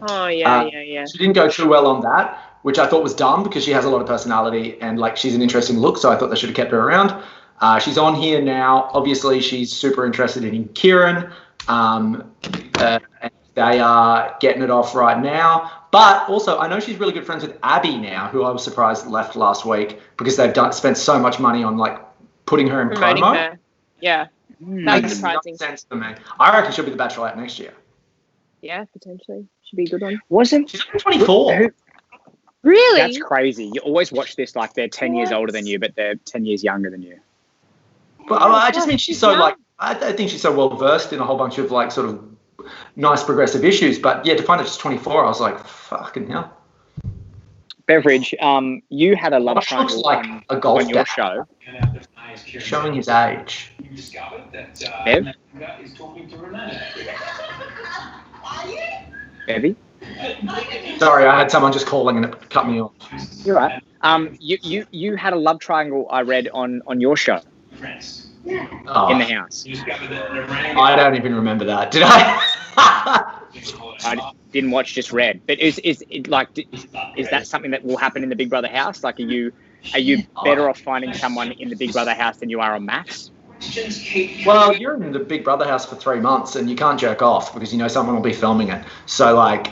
S4: Oh yeah.
S5: She didn't go too well on that, which I thought was dumb because she has a lot of personality and like she's an interesting look. So I thought they should have kept her around. She's on here now. Obviously, she's super interested in Kieran. And they are getting it off right now. But also, I know she's really good friends with Abby now, who I was surprised left last week because they've spent so much money on like putting her in
S4: Promoting
S5: promo.
S4: her. Yeah, that was
S5: Makes
S4: surprising.
S5: no sense to me. I reckon she'll be the Bachelorette next year.
S4: Yeah, potentially. Should be a good one.
S2: Wasn't
S5: She's only 24.
S2: Who-
S4: Really?
S2: That's crazy. You always watch this like they're 10 years older than you, but they're 10 years younger than you.
S5: But I just think she's so
S4: Yeah.
S5: like I think she's so well versed in a whole bunch of like sort of nice progressive issues. But yeah, to find out she's 24, I was like, fucking hell.
S2: Beveridge, you had a love
S5: Josh looks
S2: triangle
S5: like a golf
S2: on your
S5: dad.
S2: show.
S5: Showing his age.
S2: Bev? Bevy?
S5: Sorry, I had someone just calling and it cut me off.
S2: You're right. You had a love triangle I read on your show
S5: Oh,
S2: in the house.
S5: I don't even remember that. Did I?
S2: I didn't watch, just read. But is that something that will happen in the Big Brother house? Like, are you better off finding someone in the Big Brother house than you are on Max?
S5: Well, you're in the Big Brother house for 3 months and you can't jerk off because you know someone will be filming it. So like,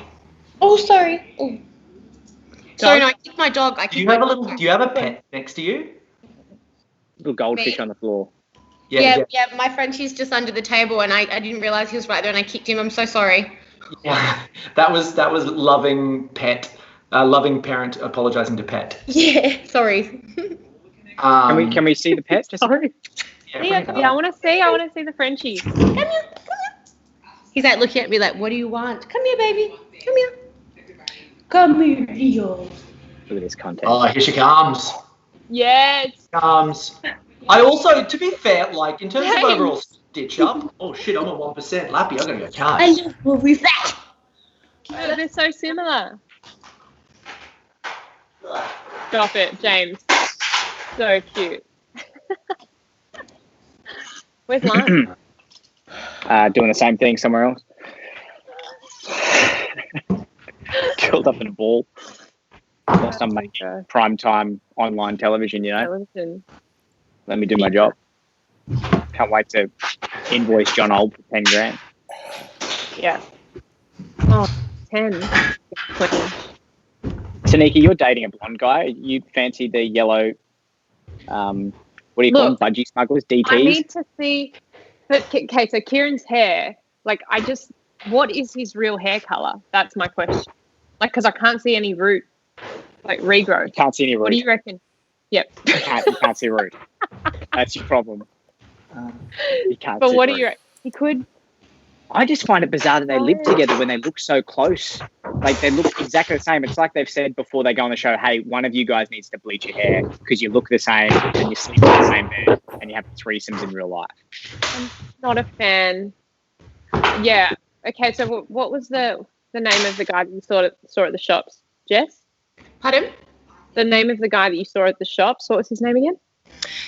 S1: Oh, sorry. Oh. Sorry, no, I kicked my dog.
S5: do you have a pet next to you?
S2: Little goldfish on the floor.
S1: Yeah, my friend, she's just under the table, and I didn't realize he was right there, and I kicked him. I'm so sorry.
S5: Yeah. That was loving parent apologizing to pet.
S1: Yeah, sorry.
S2: Can we see the pet? Just
S4: Sorry.
S5: Yeah,
S4: Yeah, I want to see the Frenchie.
S1: Come here. He's like looking at me like, what do you want? Come here, baby. Come here. Come here, Leo.
S2: Look at this content.
S5: Oh, here she comes.
S4: Yes.
S5: I also, to be fair, like in terms of
S4: James.
S5: overall stitch up. Oh shit, I'm at 1%. Lappy, I'm gonna go
S1: I
S5: charge.
S1: love movie fat.
S4: Oh, they're so similar. Stop it, James. So cute. Where's lunch?
S2: Doing the same thing somewhere else. Curled up in a ball. Whilst I'm making primetime online television, you know.
S4: Television.
S2: Let me do my job. Can't wait to invoice John Old for 10 grand.
S4: Yeah. Oh, 10. 20.
S2: Tanika, you're dating a blonde guy. You fancy the yellow, what do you call them? Budgie smugglers, DTs?
S4: I need to see. But, okay, so Kieran's hair, like, what is his real hair color? That's my question. Like, because I can't see any root, like, regrowth.
S2: Can't see any root.
S4: What do you reckon? Yep.
S2: You can't see root. That's your problem. You can't
S4: But
S2: see
S4: what do
S2: root.
S4: you reckon? He could.
S2: I just find it bizarre that they live together when they look so close. Like, they look exactly the same. It's like they've said before they go on the show, hey, one of you guys needs to bleach your hair because you look the same and you sleep in the same bed and you have threesomes in real life.
S4: I'm not a fan. Yeah. Okay, so what was the name of the guy that you saw at the shops? Jess?
S1: Pardon?
S4: The name of the guy that you saw at the shops, what was his name again?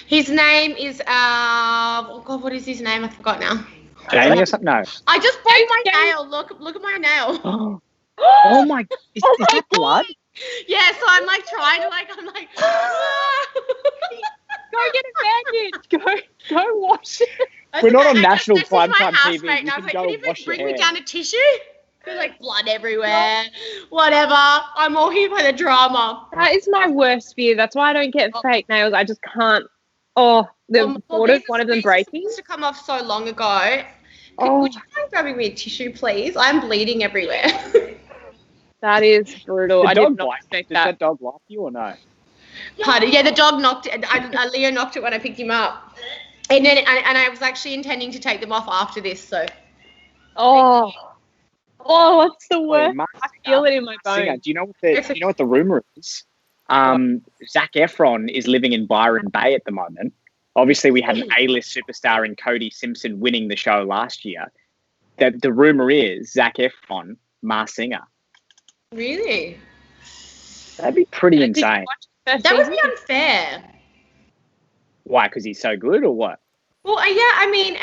S1: His name is, oh God, what is his name? I forgot now.
S2: Jamie or something? No.
S1: I just broke my nail. Look at my nail.
S2: Oh my! Is that blood?
S1: Yeah, so I'm like trying to I'm like.
S4: Go get a bandage. Go wash it.
S2: We're not on national
S1: primetime
S2: TV.
S1: TV. And I was like, can you bring me
S2: hair.
S1: down a tissue? There's like blood everywhere. Whatever. I'm all here for the drama.
S4: That is my worst fear. That's why I don't get fake nails. I just can't. Oh, the thought of one of them breaking.
S1: Used to come off so long ago. Would you mind grabbing me a tissue, please? I'm bleeding everywhere.
S4: That is brutal. I did not expect
S2: that. Does that dog like you or no?
S1: Pardon? Yeah, the dog knocked it. Leo knocked it when I picked him up. And then and I was actually intending to take them off after this, so.
S4: Oh, what's the worst? I feel it in my bones.
S2: Do you know what the rumor is? Zac Efron is living in Byron Bay at the moment. Obviously, we had an A-list superstar in Cody Simpson winning the show last year. The rumor is Zac Efron, Masked Singer.
S1: Really?
S2: That'd be pretty insane.
S1: That would be unfair.
S2: Why? Because he's so good, or what?
S1: Well, yeah. I mean,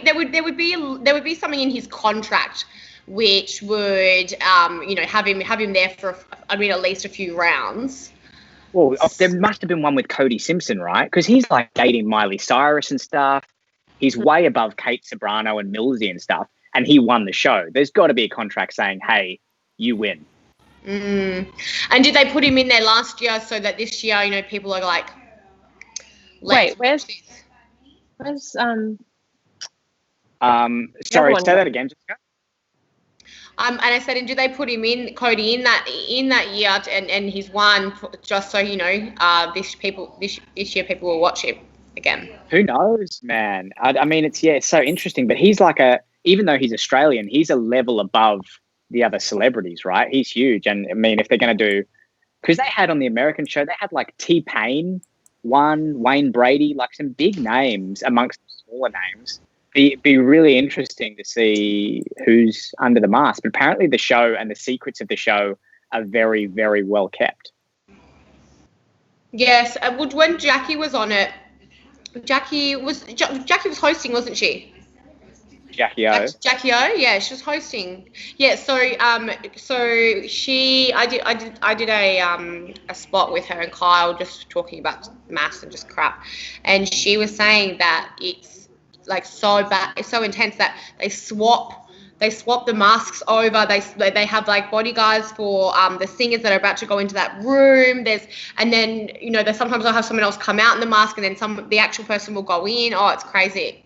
S1: there would be something in his contract which would, have him there for, at least a few rounds.
S2: Well, there must have been one with Cody Simpson, right? Because he's like dating Miley Cyrus and stuff. He's way above Kate Sobrano and Millsy and stuff, and he won the show. There's got to be a contract saying, "Hey, you win."
S1: And did they put him in there last year so that this year, people are like,
S4: wait, where's
S2: sorry, say that again, Jessica.
S1: And I said, and do they put him in, Cody, in that year, and he's won just so this year people will watch him again.
S2: Who knows, man? It's so interesting. But he's like even though he's Australian, he's a level above the other celebrities, right? He's huge, and if they're going to do, because they had on the American show, they had like T-Pain, Wayne Brady, like some big names amongst the smaller names. Be really interesting to see who's under the mask. But apparently the show and the secrets of the show are very, very well kept.
S1: Yes, when Jackie was on it, Jackie was hosting, wasn't she?
S2: Jackie O.
S1: Jackie O, yeah, she was hosting. Yeah, so I did a spot with her and Kyle just talking about maths and just crap, and she was saying that it's like so bad, it's so intense that they swap the masks over. They have like bodyguards for the singers that are about to go into that room. And then they sometimes they'll have someone else come out in the mask, and then the actual person will go in. Oh, it's crazy.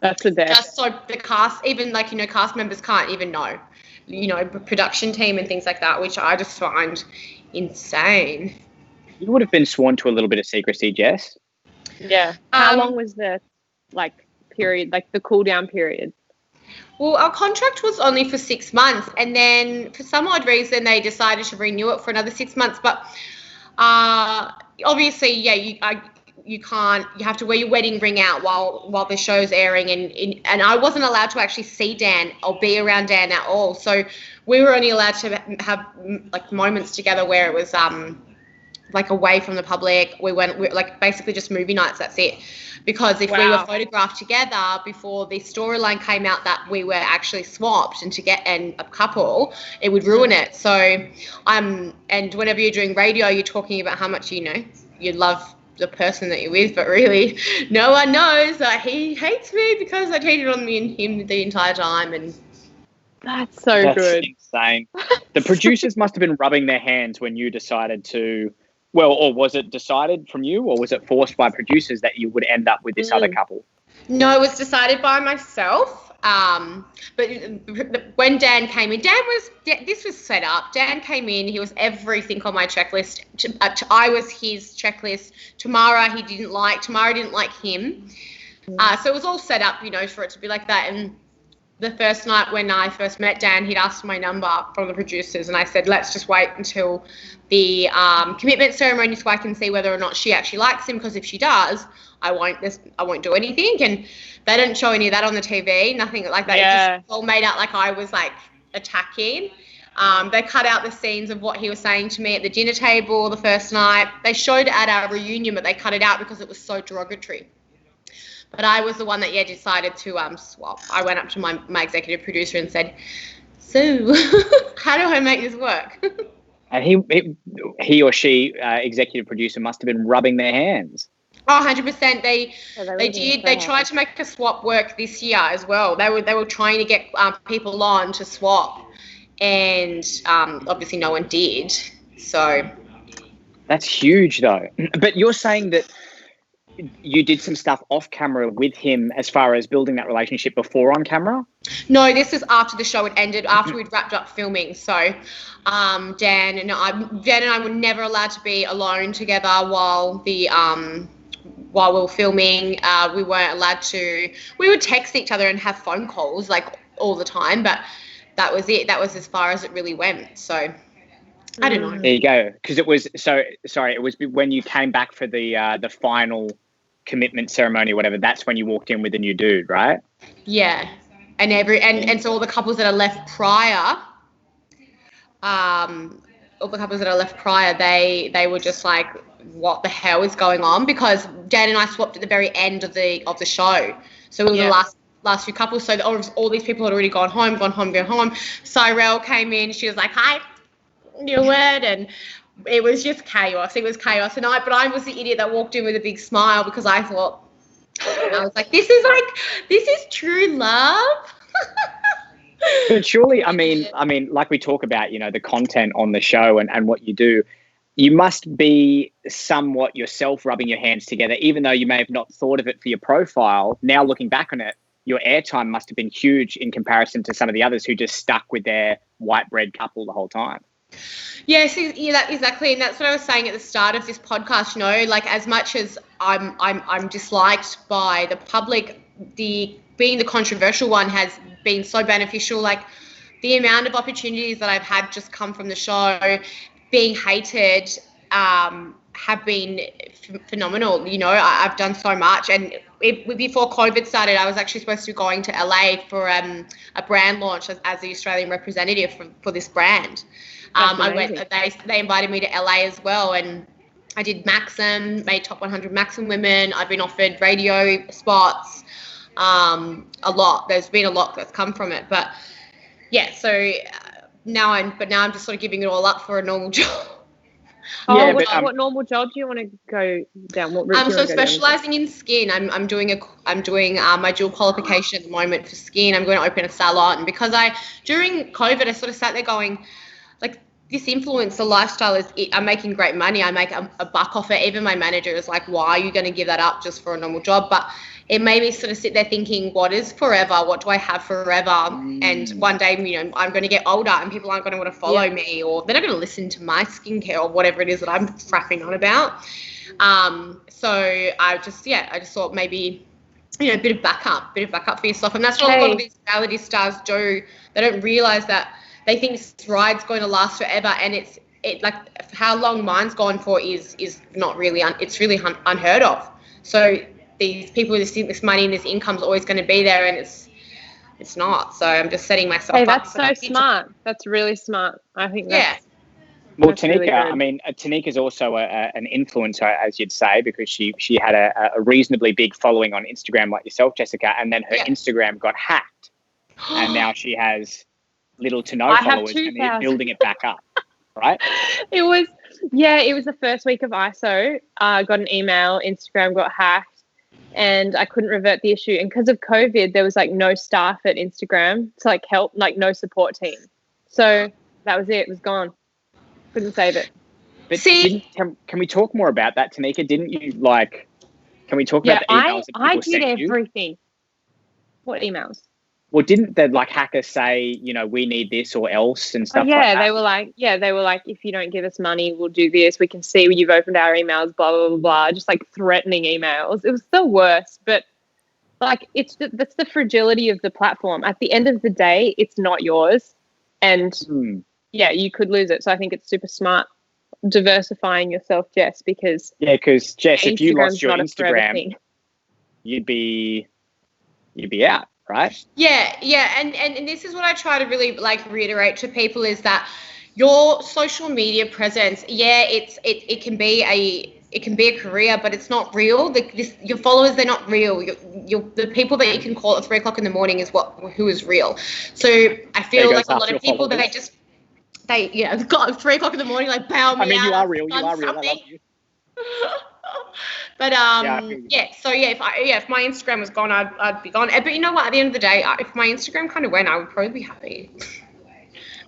S4: That's the best.
S1: Just so the cast, even cast members can't even know, production team and things like that, which I just find insane.
S2: You would have been sworn to a little bit of secrecy, Jess.
S4: Yeah. How long was the period, the cool down period?
S1: Well, our contract was only for 6 months, and then for some odd reason they decided to renew it for another 6 months. But obviously, yeah, you have to wear your wedding ring out while the show's airing, and I wasn't allowed to actually see Dan or be around Dan at all. So we were only allowed to have like moments together where it was like away from the public. We like basically just movie nights. That's it. Because if we were photographed together before the storyline came out that we were actually swapped and a couple, it would ruin it. So and whenever you're doing radio, you're talking about how much you love the person that you're with, but really no one knows that he hates me because I cheated on him the entire time. And
S4: that's good.
S2: That's insane. The producers must have been rubbing their hands when you decided to. Well, or was it decided from you, or was it forced by producers that you would end up with this other couple?
S1: No, it was decided by myself. But when Dan came in, this was set up. Dan came in, he was everything on my checklist. I was his checklist. Tamara didn't like him. So it was all set up, for it to be like that. And the first night when I first met Dan, he'd asked my number from the producers, and I said, let's just wait until the commitment ceremony so I can see whether or not she actually likes him, because if she does, I won't do anything. And they didn't show any of that on the TV, nothing like that.
S4: Yeah.
S1: It just all made out like I was like attacking. They cut out the scenes of what he was saying to me at the dinner table the first night. They showed it at our reunion, but they cut it out because it was so derogatory. But I was the one that decided to swap. I went up to my executive producer and said, "So, how do I make this work?"
S2: And he or she, executive producer, must have been rubbing their hands.
S1: Oh, 100%. They
S4: did.
S1: They tried to make a swap work this year as well. They were trying to get people on to swap, and obviously no one did. So
S2: that's huge, though. But you're saying that you did some stuff off camera with him as far as building that relationship before on camera?
S1: No, this was after the show had ended, after we'd wrapped up filming. So Dan and I were never allowed to be alone together while we were filming. We weren't allowed to. We would text each other and have phone calls like all the time, but that was it. That was as far as it really went. So I don't know.
S2: There you go. Because it was it was when you came back for the final commitment ceremony or whatever. That's when you walked in with a new dude, right?
S1: Yeah, and so all the couples that are left prior, they were just like, what the hell is going on? Because Dan and I swapped at the very end of the show, so we were the last few couples. So all these people had already gone home. Cyrell came in. She was like, "Hi, new word," and it was just chaos. It was chaos. But I was the idiot that walked in with a big smile because I thought, I was like, this is true love.
S2: But surely, I mean, like we talk about, the content on the show and what you do, you must be somewhat yourself rubbing your hands together, even though you may have not thought of it for your profile. Now looking back on it, your airtime must have been huge in comparison to some of the others who just stuck with their white bread couple the whole time.
S1: Yes, exactly, and that's what I was saying at the start of this podcast. Like as much as I'm disliked by the public, being the controversial one has been so beneficial. Like the amount of opportunities that I've had just come from the show, being hated, have been phenomenal. I've done so much, and before COVID started, I was actually supposed to be going to LA for a brand launch as the Australian representative for this brand. I went. They invited me to LA as well, and I did Maxim, made top 100 Maxim women. I've been offered radio spots, a lot. There's been a lot that's come from it, but yeah. So now I'm just sort of giving it all up for a normal job.
S4: What normal job do you want to go down? What route?
S1: So specialising in skin. I'm doing my dual qualification at the moment for skin. I'm going to open a salon, and because during COVID I sort of sat there going, like, this influencer lifestyle I'm making great money. I make a buck off it. Even my manager is like, why are you going to give that up just for a normal job? But it made me sort of sit there thinking, what is forever? What do I have forever? And one day, I'm going to get older and people aren't going to want to follow me, or they're not going to listen to my skincare or whatever it is that I'm frapping on about. So I just thought maybe, a bit of backup for yourself. And that's what a lot of these reality stars do. They don't realise that. They think this ride's going to last forever, and it like how long mine's gone for is not really it's really unheard of. So these people just think this money and this income's always going to be there, and it's not. So I'm just setting myself up.
S4: That's so smart. That's really smart. I think that's
S2: Well, Tanika, really Tanika's also an influencer, as you'd say, because she had a reasonably big following on Instagram like yourself, Jessika, and then her Instagram got hacked, and now she has little to no followers, and they're building it back up, right?
S4: It was the first week of ISO. I got an email, Instagram got hacked, and I couldn't revert the issue. And because of COVID, there was like no staff at Instagram to like help, like no support team. So that was it. It was gone. Couldn't save it.
S2: But can we talk more about that, Tanika? Didn't you can we talk about the emails that people sent you?
S4: I did everything. What emails?
S2: Well, didn't the hacker say, we need this or else and stuff like that?
S4: They were like, if you don't give us money, we'll do this. We can see you've opened our emails, blah, blah, blah, blah. Just like threatening emails. It was the worst, but like that's the fragility of the platform. At the end of the day, it's not yours. And you could lose it. So I think it's super smart diversifying yourself, Jess, because
S2: Jess, if you lost your Instagram, you'd be out. Right?
S1: Yeah. And this is what I try to really reiterate to people is that your social media presence, it can be it can be a career, but it's not real. Your followers, they're not real. The people that you can call at 3 o'clock in the morning is who is real. So I feel like a lot of people that they've got 3 o'clock in the morning, like, bail me out.
S2: I mean, you are real. I love you.
S1: But if my Instagram was gone, I'd be gone. But you know what? At the end of the day, if my Instagram kind of went, I would probably be happy.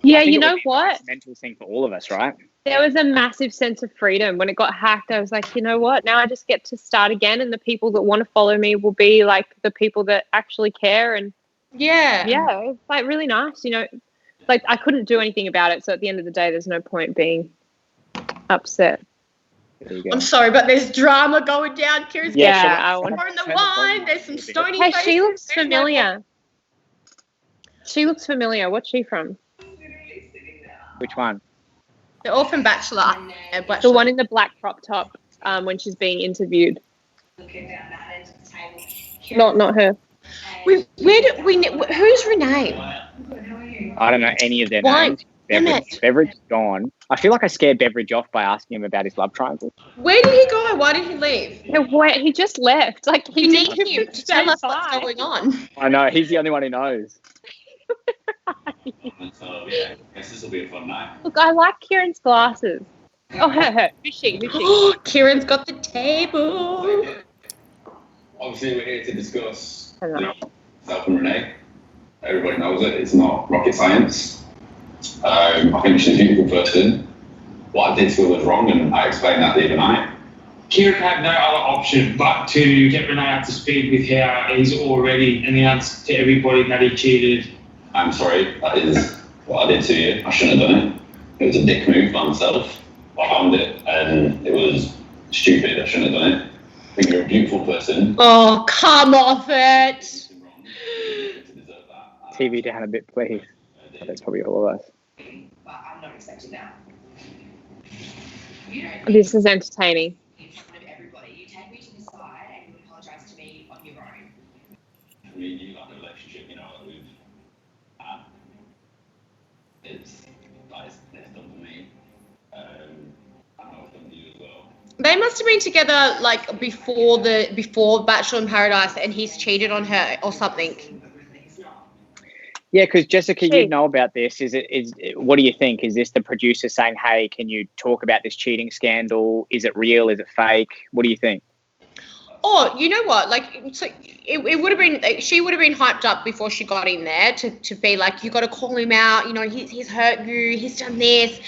S4: Yeah, you know what?
S2: Mental thing for all of us, right?
S4: There was a massive sense of freedom when it got hacked. I was like, you know what? Now I just get to start again, and the people that want to follow me will be like the people that actually care. And yeah, it's like really nice. You know, like I couldn't do anything about it. So at the end of the day, there's no point being upset.
S1: I'm sorry, but there's drama going down. Kira's pouring the wine. There's some stony faces.
S4: Hey, she looks familiar. She looks familiar. What's she from?
S2: Which one?
S1: They're all from Bachelor.
S4: The one in the black crop top when she's being interviewed. Not her.
S1: Who's Renee?
S2: I don't know any of their names. Beveridge is gone. I feel like I scared Beveridge off by asking him about his love triangle.
S1: Where did he go? Why did he leave?
S4: He just left. Like
S1: he need him to tell us what's going on.
S2: I know. He's the only one who knows.
S6: So yeah, I guess this will be a fun night.
S4: Look, I like Kieran's glasses. Oh, her. Who's she?
S1: Kieran's got the table.
S6: Obviously, we're here to discuss Self and Renee. Everybody knows it. It's not rocket science. I think she's a beautiful person. What I did feel was wrong, and I explained that the other night.
S7: Kieran had no other option but to get Renee up to speed with how he's already announced to everybody that he cheated.
S6: I'm sorry, that is what I did to you. I shouldn't have done it. It was a dick move by myself. I found it, and it was stupid. I shouldn't have done it. I think you're a beautiful person.
S1: Oh, come off it.
S2: TV down a bit, please. That's probably all of us.
S8: But I'm not expecting that.
S4: This is entertaining.
S8: In front of everybody, you take me to the side and you apologise to me on your own.
S6: I mean, you like the relationship, you know, with it's done for me. I know it's done for you as well.
S1: They must have been together like before Bachelor in Paradise, and he's cheated on her or something.
S2: Yeah, because Jessika, you know about this. What do you think? Is this the producer saying, "Hey, can you talk about this cheating scandal? Is it real? Is it fake? What do you think?"
S1: Oh, you know what? Like, so it would have been. She would have been hyped up before she got in there to be like, you got to call him out. You know, he's hurt you. He's done this.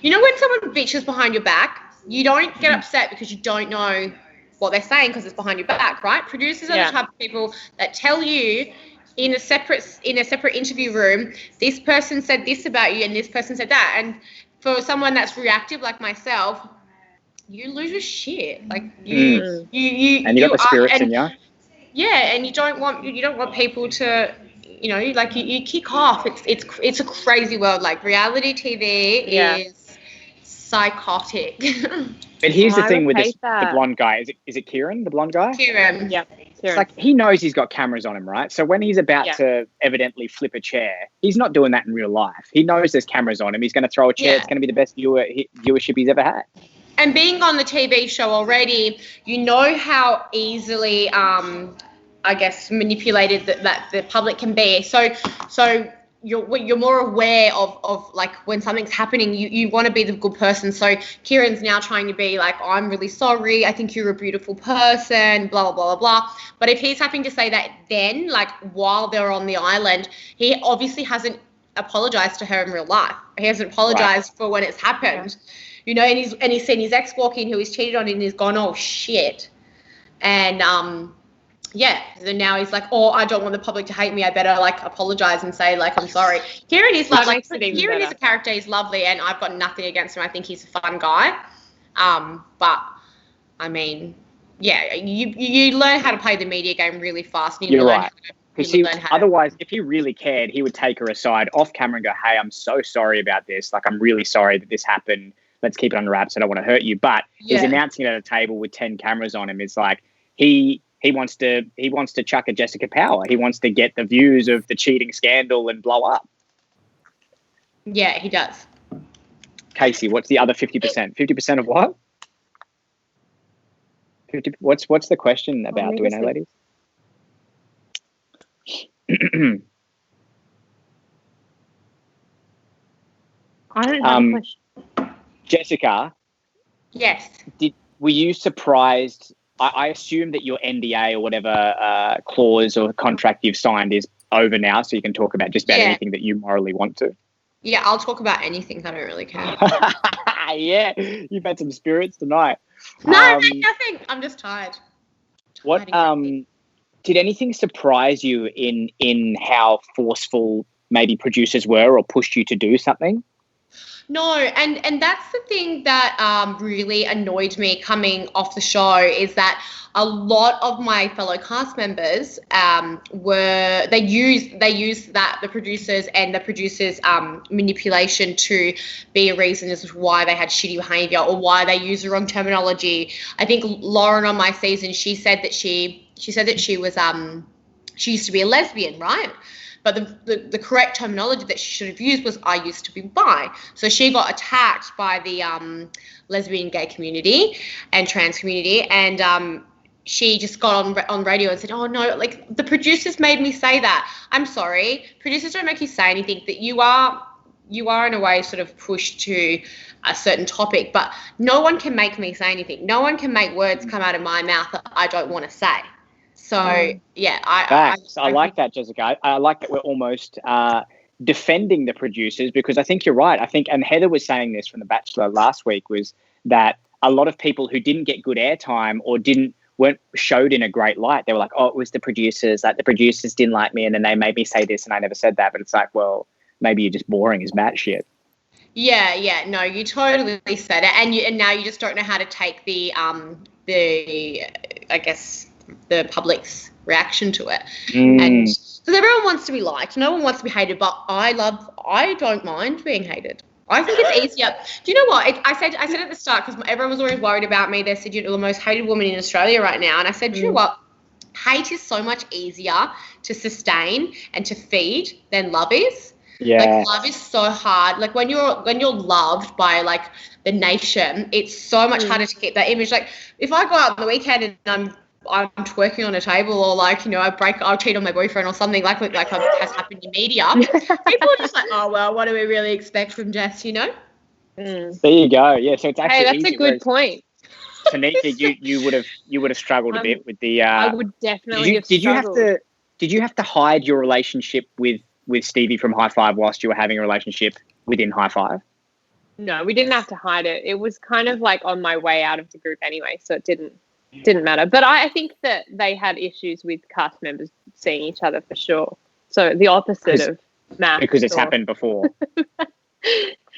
S1: You know, when someone bitches behind your back, you don't get upset because you don't know what they're saying because it's behind your back, right? Producers are the type of people that tell you in a separate interview room, this person said this about you and this person said that. And for someone that's reactive like myself, you lose your shit. Like you
S2: and you got the spirits in you.
S1: Yeah, and you don't want people to, you know, like you kick off. It's a crazy world. Like reality TV is psychotic.
S2: But here's the thing with the blonde guy. Is it Kieran, the blonde guy?
S1: Kieran.
S4: Yeah.
S2: It's like he knows he's got cameras on him, right? So when he's about to evidently flip a chair, he's not doing that in real life. He knows there's cameras on him. He's going to throw a chair. It's going to be the best viewership he's ever had.
S1: And being on the TV show already, you know how easily, I guess, manipulated that the public can be. So you're more aware of like when something's happening, you want to be the good person. So Kieran's now trying to be like, I'm really sorry, I think you're a beautiful person, blah, blah, blah, blah. But if he's having to say that then, like while they're on the island, he obviously hasn't apologized to her in real life. He hasn't apologized for when it's happened. You know, and he's seen his ex walk in who he's cheated on and he's gone, oh shit. And then now he's like, oh, I don't want the public to hate me. I better like apologize and say like I'm sorry. Kieran is lovely. Kieran is a character. He's lovely, and I've got nothing against him. I think he's a fun guy. But I mean, yeah, you learn how to play the media game really fast. And
S2: You're right. Otherwise, if he really cared, he would take her aside off camera and go, hey, I'm so sorry about this. Like, I'm really sorry that this happened. Let's keep it under wraps. I don't want to hurt you. But he's announcing it at a table with 10 cameras on him. It's like he wants to chuck a Jessika Power. He wants to get the views of the cheating scandal and blow up.
S1: Yeah, he does.
S2: Casey, what's the other 50%? 50% of what? What's the question about? Do we know, ladies?
S4: I don't have a question.
S2: Jessika.
S1: Yes.
S2: Were you surprised? I assume that your NDA or whatever clause or contract you've signed is over now, so you can talk about just about anything that you morally want to.
S1: Yeah, I'll talk about anything. I don't really care.
S2: Yeah, you've had some spirits tonight.
S1: No, nothing. I'm just tired.
S2: What did anything surprise you in how forceful maybe producers were or pushed you to do something?
S1: No, and that's the thing that really annoyed me coming off the show is that a lot of my fellow cast members they use that the producers manipulation to be a reason as to why they had shitty behaviour or why they use the wrong terminology. I think Lauren on my season, she said that she was she used to be a lesbian, right? But the correct terminology that she should have used was I used to be bi. So she got attacked by the lesbian gay community and trans community, and she just got on radio and said, oh, no, like the producers made me say that. I'm sorry. Producers don't make you say anything. That you are in a way sort of pushed to a certain topic, but no one can make me say anything. No one can make words come out of my mouth that I don't want to say. So, yeah.
S2: I like that, Jessika. I like that we're almost defending the producers because I think you're right. I think, and Heather was saying this from The Bachelor last week, was that a lot of people who didn't get good airtime or weren't showed in a great light, they were like, oh, it was the producers. Like the producers didn't like me and then they made me say this and I never said that. But it's like, well, maybe you're just boring as batshit.
S1: Yeah. No, you totally said it. And now you just don't know how to take the I guess, the public's reaction to it. And because everyone wants to be liked, no one wants to be hated, but I don't mind being hated. I think it's easier. Do you know what? I said at the start, because everyone was always worried about me. They said you're the most hated woman in Australia right now. And I said, do you know what? Hate is so much easier to sustain and to feed than love is.
S2: Yeah.
S1: Like love is so hard. Like when you're loved by like the nation, it's so much harder to keep that image. Like if I go out on the weekend and I'm twerking on a table or like, you know, I'll cheat on my boyfriend or something like has happened in media. People are just like, oh, well, what do we really expect from Jess, you know?
S2: There you go. Yeah, so it's actually
S4: that's
S2: easy,
S4: a good point.
S2: Tanika, you would have struggled a bit with the. I
S4: would definitely have struggled.
S2: Did you have to hide your relationship with Stevie from High Five whilst you were having a relationship within High Five?
S4: No, we didn't have to hide it. It was kind of like on my way out of the group anyway, so it didn't matter. But I think that they had issues with cast members seeing each other for sure. So the opposite of Matt.
S2: Because it's happened before.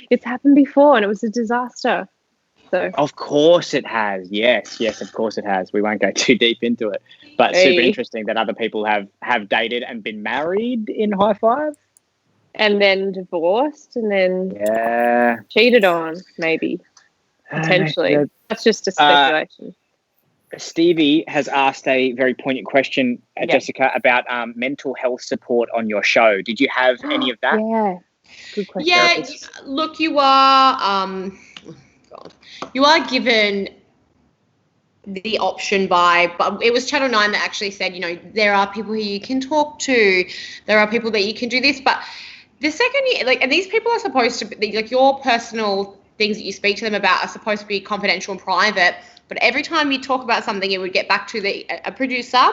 S4: It's happened before and it was a disaster. So
S2: of course it has. Yes, of course it has. We won't go too deep into it. But super interesting that other people have dated and been married in High Five.
S4: And then divorced and then cheated on, maybe. Potentially. That's just a speculation.
S2: Stevie has asked a very poignant question, Jessika, about mental health support on your show. Did you have any of that?
S4: Yeah. Good question.
S1: Yeah, look, you are you are given the option but it was Channel 9 that actually said, you know, there are people who you can talk to, there are people that you can do this, but the second you, like, and these people are supposed to be, like, your personal things that you speak to them about are supposed to be confidential and private, but every time you talk about something, it would get back to a producer,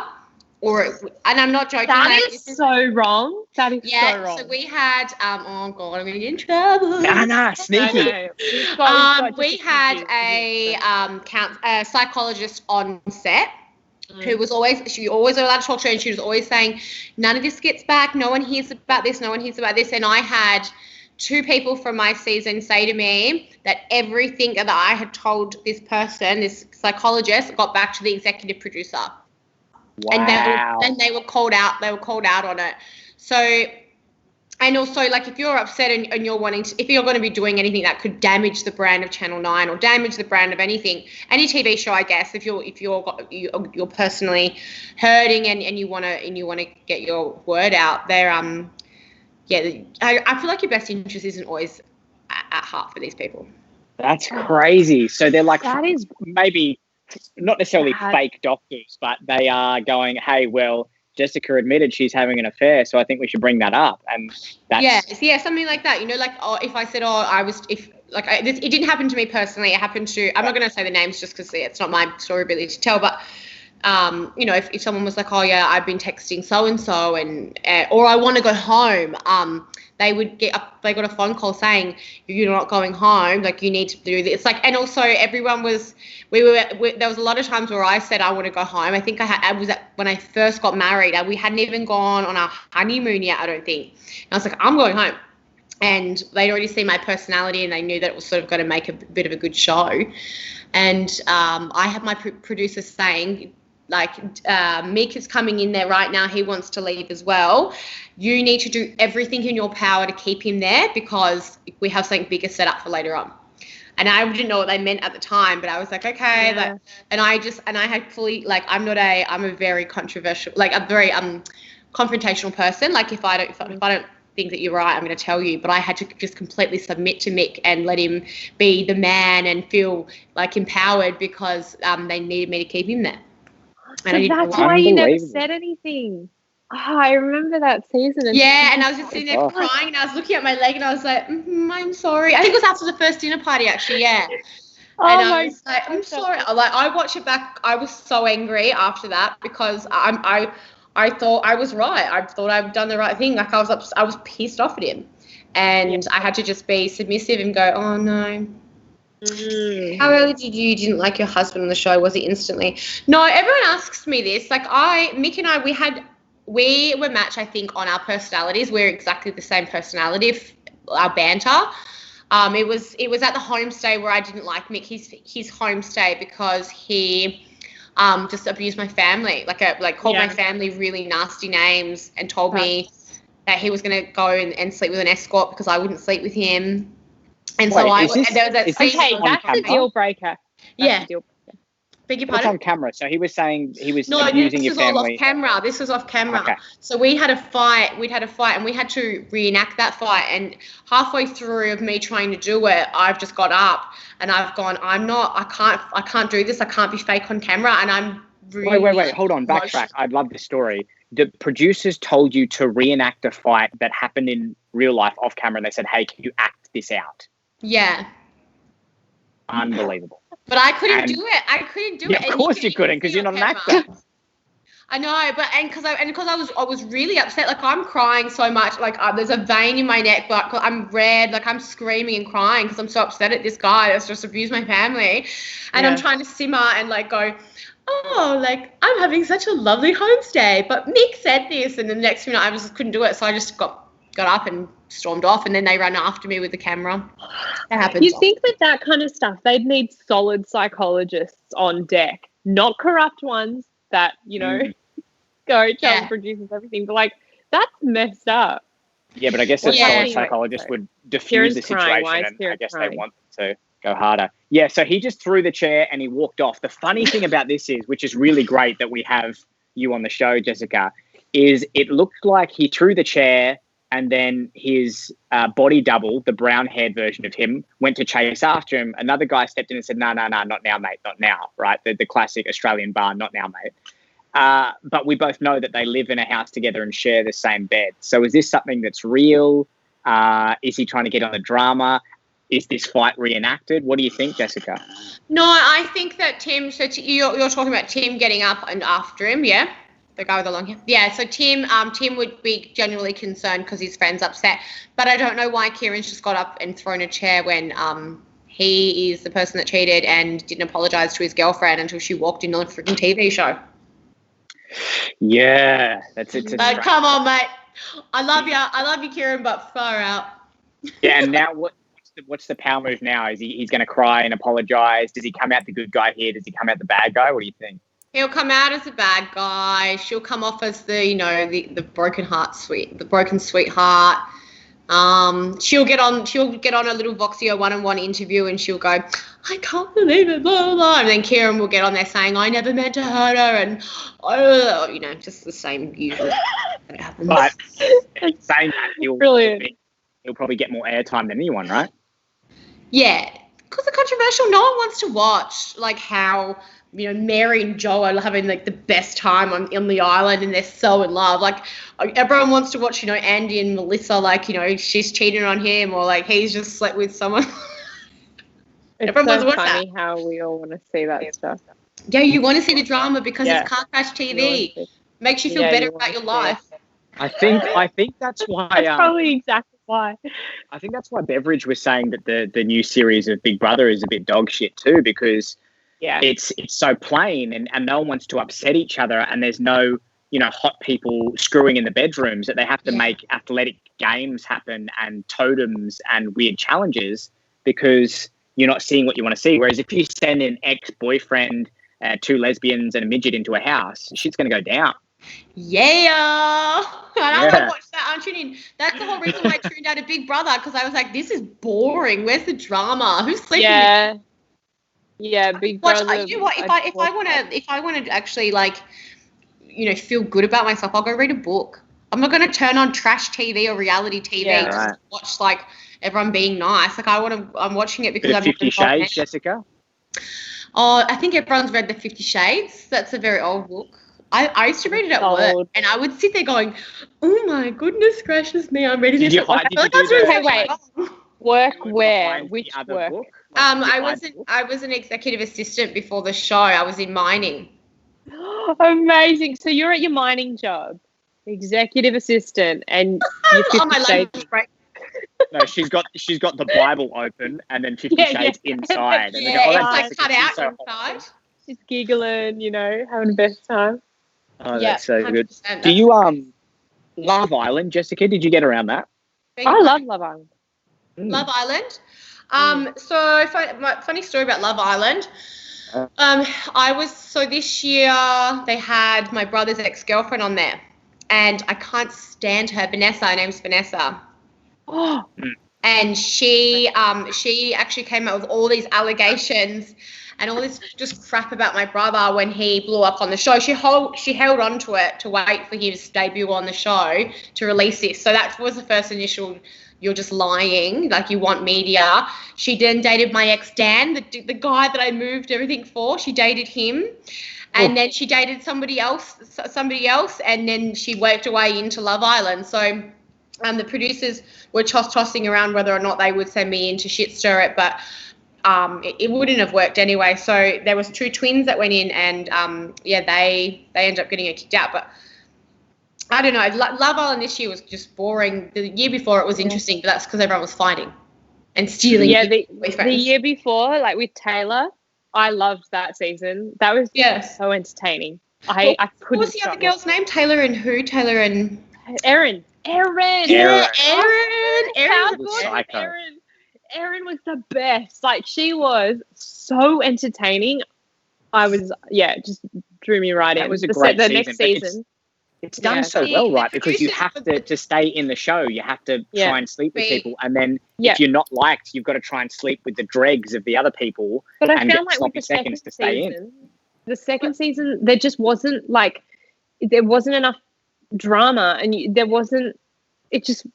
S1: and I'm not joking.
S4: That is so wrong. That is so wrong.
S1: So we had, oh God, I'm going to get in trouble.
S2: Nah, sneaky.
S1: We had a psychologist on set who was she always allowed to talk to her, and she was always saying, none of this gets back, no one hears about this, and I had 2 people from my season say to me that everything that I had told this person, this psychologist, got back to the executive producer.
S2: Wow.
S1: And they were called out. They were called out on it. So, and also, like, if you're upset and you're wanting to, if you're going to be doing anything that could damage the brand of Channel 9 or damage the brand of any TV show, I guess, if you're personally hurting and you want to get your word out there, I feel like your best interest isn't always at heart for these people.
S2: That's crazy. So they're like, maybe not necessarily
S4: Bad.
S2: fake doctors, but they are going, hey, well, Jessika admitted she's having an affair, so I think we should bring that up. And that's
S1: something like that. You know, like, if I said, it didn't happen to me personally. It happened to, I'm not going to say the names just because it's not my story really to tell, but you know, if someone was like, oh yeah, I've been texting so and so, and or I want to go home, they got a phone call saying, you're not going home, like you need to do this. Like, and also everyone was, there was a lot of times where I said I want to go home. I think when I first got married, we hadn't even gone on our honeymoon yet, I don't think. And I was like, I'm going home. And they'd already seen my personality and they knew that it was sort of going to make a bit of a good show. And I had my producer saying, like, Mick is coming in there right now. He wants to leave as well. You need to do everything in your power to keep him there because we have something bigger set up for later on. And I didn't know what they meant at the time, but I was like, okay.
S4: Yeah.
S1: Like, and I had fully, like, I'm a very controversial, like a very confrontational person. Like, if I don't think that you're right, I'm going to tell you. But I had to just completely submit to Mick and let him be the man and feel like empowered because they needed me to keep him there.
S4: So that's why you never said anything. Oh, I remember that season.
S1: Yeah, and I was just sitting there crying, and I was looking at my leg, and I was like, I'm sorry. I think it was after the first dinner party, actually, yeah. And I was like, I'm sorry. Like, I watched it back. I was so angry after that because I thought I was right. I thought I'd done the right thing. Like, I was pissed off at him, and I had to just be submissive and go, oh no. How early didn't like your husband on the show? Was it instantly? No, everyone asks me this. Like, Mick and I, we were matched, I think, on our personalities. We're exactly the same personality, our banter. It was at the homestay where I didn't like Mick. His homestay because he just abused my family, called my family really nasty names and told me that he was going to go and sleep with an escort because I wouldn't sleep with him. And there was that scene.
S4: Okay, that's a deal breaker.
S1: Beg your
S2: What's
S1: pardon?
S2: on camera? So he was saying he was
S1: No,
S2: abusing
S1: this
S2: your
S1: was all
S2: family.
S1: off camera. This was off camera.
S2: Okay.
S1: So we had a fight. We'd had a fight, and we had to reenact that fight. And halfway through of me trying to do it, I've just got up and I've gone, I can't do this. I can't be fake on camera. And I'm really
S2: Wait. Hold on. Backtrack. I'd love the story. The producers told you to reenact a fight that happened in real life off camera, and they said, hey, can you act this out?
S1: Yeah.
S2: Unbelievable.
S1: But I couldn't do it. I couldn't do it.
S2: Of course you couldn't, because you're not an actor.
S1: I know, but because I was really upset. Like, I'm crying so much. Like, there's a vein in my neck, but I'm red. Like, I'm screaming and crying because I'm so upset at this guy that's just abused my family, and I'm trying to simmer and like go, oh, like, I'm having such a lovely homestay, but Mick said this, and the next minute I just couldn't do it, so I just got up and stormed off, and then they ran after me with the camera. That happens.
S4: You think with that kind of stuff, they'd need solid psychologists on deck, not corrupt ones that, you know, go tell the producers everything. But, like, that's messed up.
S2: Yeah, but I guess a solid psychologist would diffuse the situation, and I guess they want them to go harder. Yeah, so he just threw the chair and he walked off. The funny thing about this is, which is really great that we have you on the show, Jessika, is it looked like he threw the chair and then his body double, the brown-haired version of him, went to chase after him. Another guy stepped in and said, no, not now, mate, not now, right? The classic Australian bar, not now, mate. But we both know that they live in a house together and share the same bed. So is this something that's real? Is he trying to get on the drama? Is this fight reenacted? What do you think, Jessika?
S1: No, I think that Tim, you're talking about Tim getting up and after him, yeah? The guy with the long hair. Yeah, so Tim would be genuinely concerned because his friend's upset. But I don't know why Kieran's just got up and thrown a chair when he is the person that cheated and didn't apologise to his girlfriend until she walked in on a freaking TV show.
S2: Yeah, that's it.
S1: Come on, mate. I love you, Kieran, but far out.
S2: Yeah, and now what's the power move now? Is he's going to cry and apologise? Does he come out the good guy here? Does he come out the bad guy? What do you think?
S1: He'll come out as a bad guy. She'll come off as the broken sweetheart. She'll get on a little Voxio one-on-one interview and she'll go, I can't believe it, blah, blah, blah. And then Kieran will get on there saying, I never meant to hurt her, and just the same usual that happens.
S2: But saying that, he'll probably get more airtime than anyone, right?
S1: Yeah. Because the controversial, no one wants to watch like how Mary and Joe are having like the best time on the island and they're so in love. Like everyone wants to watch Andy and Melissa like she's cheating on him or like he's just slept with someone.
S4: It's
S1: Everyone
S4: so
S1: wants to watch
S4: funny how we all want to see that stuff.
S1: Yeah, you want to see the drama because it's car crash TV. Makes you feel better about your life.
S2: I think that's why.
S4: That's probably exactly why.
S2: I think that's why Beveridge was saying that the new series of Big Brother is a bit dog shit too, because it's so plain and no one wants to upset each other, and there's no hot people screwing in the bedrooms, that they have to make athletic games happen and totems and weird challenges because you're not seeing what you want to see. Whereas if you send an ex-boyfriend, 2 lesbians and a midget into a house, shit's going to go down.
S1: Yeah. I want to watch that. I'm tuning in. That's the whole reason why I tuned out of Big Brother, because I was like, this is boring. Where's the drama? Who's sleeping with?
S4: Yeah, Big Brother.
S1: You know what? If I want to actually like, feel good about myself, I'll go read a book. I'm not going to turn on trash TV or reality TV to watch like everyone being nice. Like I'm watching it because I'm
S2: 50 Shades, Jessika.
S1: Oh, I think everyone's read the 50 Shades. That's a very old book. I used to read it at work, and I would sit there going, "Oh my goodness gracious me, I'm reading this."
S4: Work where? Which work?
S1: Book? I was an executive assistant before the show. I was in mining.
S4: Amazing. So you're at your mining job, executive assistant, and you're 50
S1: on my lunch break.
S2: No, she's got the Bible open and then 50 Shades inside. And
S1: it's like cut out inside.
S4: She's giggling, having the best time.
S2: Oh, that's so good. Do you Love Island, Jessika? Did you get around that?
S4: I love Love Island.
S1: Love Island. So funny story about Love Island. This year they had my brother's ex-girlfriend on there, and I can't stand her. Vanessa, her name's Vanessa.
S4: Oh.
S1: And she actually came out with all these allegations and all this just crap about my brother when he blew up on the show. She held on to it to wait for his debut on the show to release this. So that was the first initial, you're just lying, like you want media. She then dated my ex Dan, the guy that I moved everything for. She dated him. And then she dated somebody else, and then she worked her way into Love Island. So the producers were tossing around whether or not they would send me in to shit stir it, but it wouldn't have worked anyway. So there was 2 twins that went in, and they ended up getting kicked out. But I don't know. Love Island this year was just boring. The year before it was interesting, but that's because everyone was fighting and stealing.
S4: Yeah, the year before, like with Taylor, I loved that season. That was so entertaining. I couldn't.
S1: What was the other girl's name? Taylor and who? Taylor and
S4: Erin.
S1: Yeah, Erin.
S4: Erin was the best. Like, she was so entertaining. Just drew me right in.
S2: It was a great season.
S4: Next season.
S2: It's done so well, right? Because you have to stay in the show. You have to try and sleep with people. And then if you're not liked, you've got to try and sleep with the dregs of the other people and get sloppy seconds to stay in.
S4: The second season, there just wasn't there wasn't enough drama, and there wasn't. It just.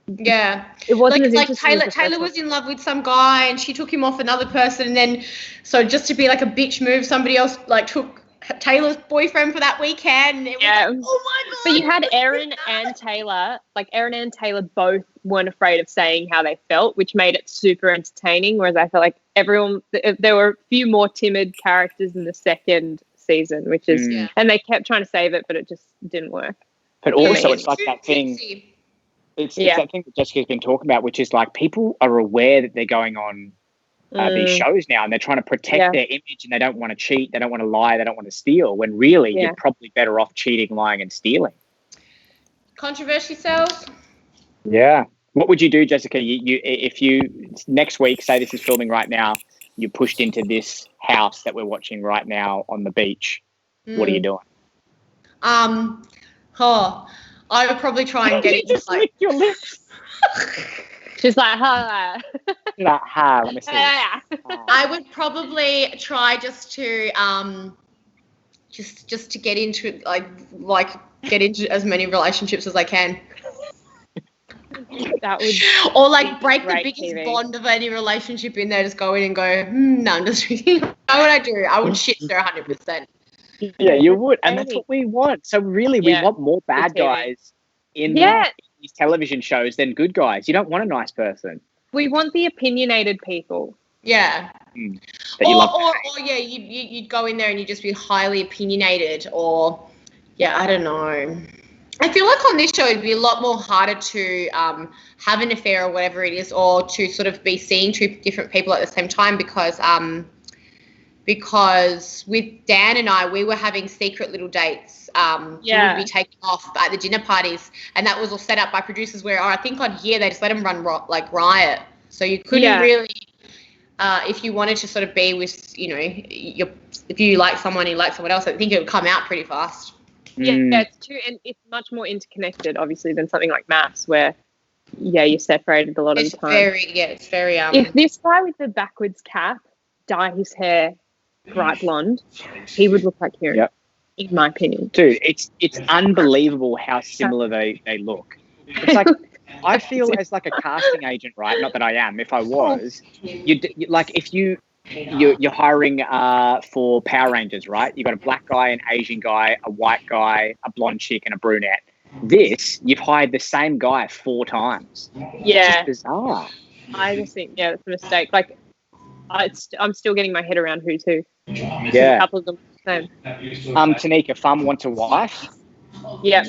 S1: Yeah,
S4: it wasn't
S1: like Taylor was in love with some guy, and she took him off another person, and then so just to be like a bitch move, somebody else like took Taylor's boyfriend for that weekend. And it was like, oh my god!
S4: But you had Erin and Taylor. Like, Erin and Taylor both weren't afraid of saying how they felt, which made it super entertaining. Whereas I felt like there were a few more timid characters in the second season, which is, and they kept trying to save it, but it just didn't work.
S2: But also, it's like that thing. It's that thing that Jessica's been talking about, which is like people are aware that they're going on these shows now, and they're trying to protect their image, and they don't want to cheat, they don't want to lie, they don't want to steal, when really you're probably better off cheating, lying, and stealing.
S1: Controversy sells.
S2: Yeah. What would you do, Jessika? If you next week, say this is filming right now, you're pushed into this house that we're watching right now on the beach. What are you doing?
S1: I would probably try and get it.
S2: Just lick your lips.
S4: She's like, ha.
S2: Let me see.
S1: I would probably try just to just to get into like get into as many relationships as I can.
S4: That would
S1: or like break the
S4: great
S1: biggest
S4: TV.
S1: bond of any relationship in there. Just go in and go, no, I'm just you know what I do? I would shit there 100%.
S2: Yeah, you would, and that's what we want. So really, we want more bad guys in these television shows than good guys. You don't want a nice person.
S4: We want the opinionated people.
S1: Yeah. Or yeah, you'd go in there and you'd just be highly opinionated, or yeah, I don't know. I feel like on this show it'd be a lot more harder to have an affair or whatever it is, or to sort of be seeing two different people at the same time, because with Dan and I, we were having secret little dates. We would be taken off at the dinner parties, and that was all set up by producers where I think on here they just let them run riot. So you couldn't really, if you wanted to sort of be with, you know, if you like someone, you like someone else, I think it would come out pretty fast.
S4: Yeah, and it's much more interconnected, obviously, than something like Maths, where you're separated a lot of the time.
S1: It's very.
S4: If this guy with the backwards cap dye his hair bright blonde, he would look like Kieran. In my opinion,
S2: dude, it's unbelievable how similar they look. It's like I feel as like a casting agent, right? Not that I am. If I was, you're hiring for Power Rangers, right? You've got a black guy, an Asian guy, a white guy, a blonde chick, and a brunette. This, you've hired the same guy 4 times.
S4: Yeah.
S2: It's just bizarre.
S4: I just think, it's a mistake. Like, I'm still getting my head around who's who.
S2: Yeah.
S4: A couple of them the same.
S2: Tanika, Fun Wants a Wife?
S4: Yeah.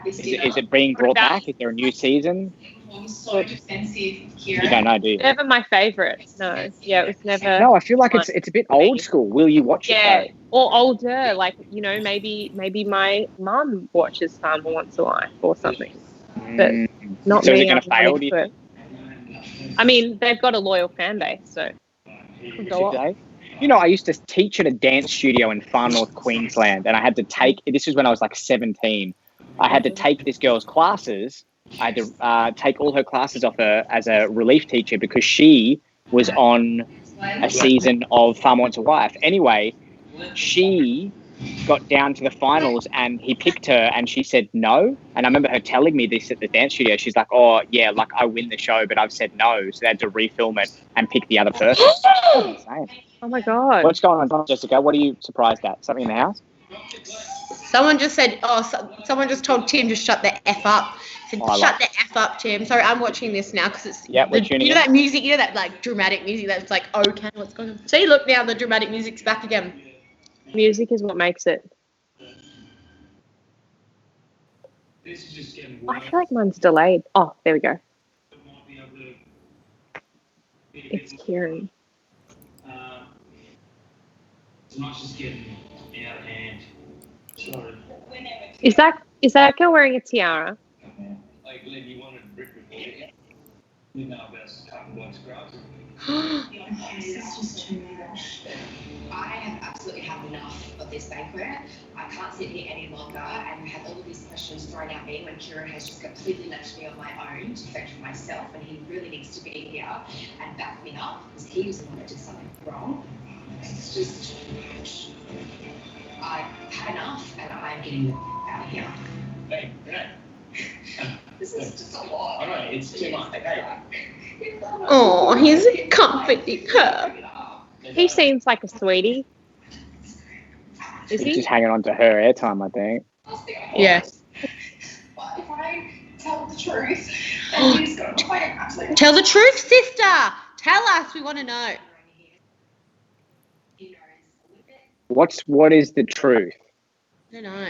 S2: Is it being brought back? Is there a new season? You don't know, do you?
S4: Never my favourite. No. Yeah, it was never.
S2: No, I feel like it's a bit old school. Will you watch it?
S4: Yeah, or older. Like, you know, maybe my mum watches Fun Once a Wife or something. But not
S2: so
S4: me.
S2: Is it going to fail? Do you think?
S4: I mean, they've got a loyal fan base, so.
S2: You know, I used to teach at a dance studio in Far North Queensland, and I had to take. This is when I was like 17. I had to take this girl's classes. I had to take all her classes off her as a relief teacher because she was on a season of Farm Wants a Wife. Anyway, she got down to the finals and he picked her and she said no. And I remember her telling me this at the dance studio. She's like, oh, yeah, like I win the show, but I've said no. So they had to refilm it and pick the other person.
S4: Oh, my God.
S2: What's going on, Jessica? What are you surprised at? Something in the house?
S1: Someone just said, someone just told Tim to shut the F up. Said, shut the F up, Tim. Sorry, I'm watching this now because it's
S2: we're tuning in.
S1: That music, that like dramatic music that's like, okay, what's going on? See, look now, the dramatic music's back again.
S4: Music is what makes it. I feel like mine's delayed. Oh, there we go. It's Kieran.
S7: It's not just getting out of hand. Sorry.
S4: Is that girl wearing a tiara?
S6: Like, Glenn, you wanted brick recording? You know about cutting blocks grass.
S8: It's just too much. I have absolutely had enough of this banquet. I can't sit here any longer and have all of these questions thrown at me when Kieran has just completely left me on my own to fend for myself, and he really needs to be here and back me up because he was the one that did something wrong. It's just too much. I've had enough and I'm getting out of here.
S6: Hey, Renee.
S8: This is just a lot.
S6: I know, it's too much. Hey.
S1: Oh, he's comforting her.
S4: He seems like a sweetie. Is he?
S2: He's just hanging on to her airtime, I think.
S1: Yes.
S8: But if I tell the truth, then he's going to find absolutely.
S1: Tell the truth, sister. Tell us. We want to know.
S2: What is the truth?
S1: I don't know.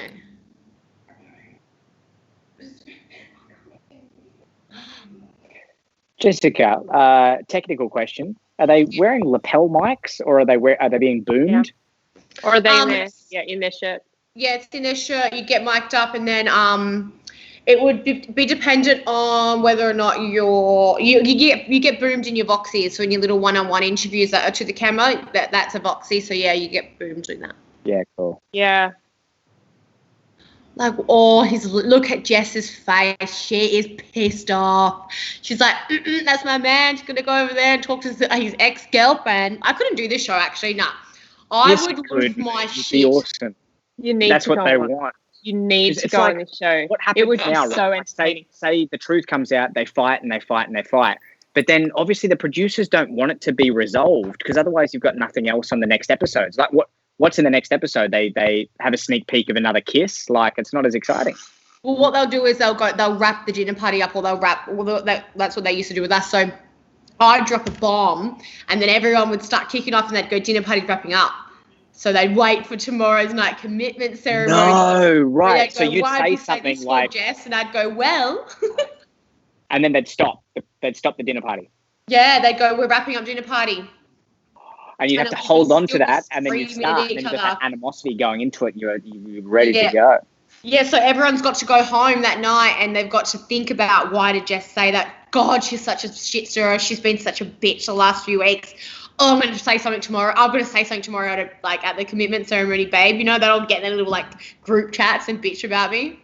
S2: Jessica, technical question: are they wearing lapel mics, or are they being boomed?
S4: Yeah. Or are they in their shirt?
S1: Yeah, it's in their shirt. You get mic'd up, and then it would be dependent on whether or not you get boomed in your voxies. So in your little one-on-one interviews that are to the camera, that's a voxie. So yeah, you get boomed in that.
S2: Yeah, cool.
S4: Yeah.
S1: Like, look at Jess's face. She is pissed off. She's like, that's my man. She's going to go over there and talk to his ex-girlfriend. I couldn't do this show, actually. No. I would lose my shit.
S2: Be awesome.
S4: You need
S2: That's
S4: to
S2: what
S4: go
S2: they
S4: on.
S2: want.
S4: You need
S2: It's
S4: to go
S2: like,
S4: on this show.
S2: What happens
S4: It would
S2: now,
S4: be so
S2: right?
S4: entertaining.
S2: Say the truth comes out, they fight and they fight and they fight. But then obviously the producers don't want it to be resolved because otherwise you've got nothing else on the next episodes. Like what's in the next episode? They have a sneak peek of another kiss. Like it's not as exciting.
S1: Well, what they'll do is they'll wrap the dinner party up, or that's what they used to do with us. So I'd drop a bomb and then everyone would start kicking off and they'd go, dinner party's wrapping up. So they'd wait for tomorrow's night commitment ceremony.
S2: No, right.
S1: Go,
S2: So you'd say something like,
S1: Jess, and I'd go, well.
S2: and then they'd stop. They'd stop the dinner party.
S1: Yeah, they'd go, we're wrapping up dinner party.
S2: And you'd have to hold on to that, and then you'd start, and then you've got that animosity going into it, and you're ready to go.
S1: Yeah, so everyone's got to go home that night, and they've got to think about, why did Jess say that? God, she's such a shit stirrer. She's been such a bitch the last few weeks. Oh, I'm going to say something tomorrow. I'm going to say something tomorrow at the commitment ceremony, babe. You know, they'll get their little, group chats and bitch about me.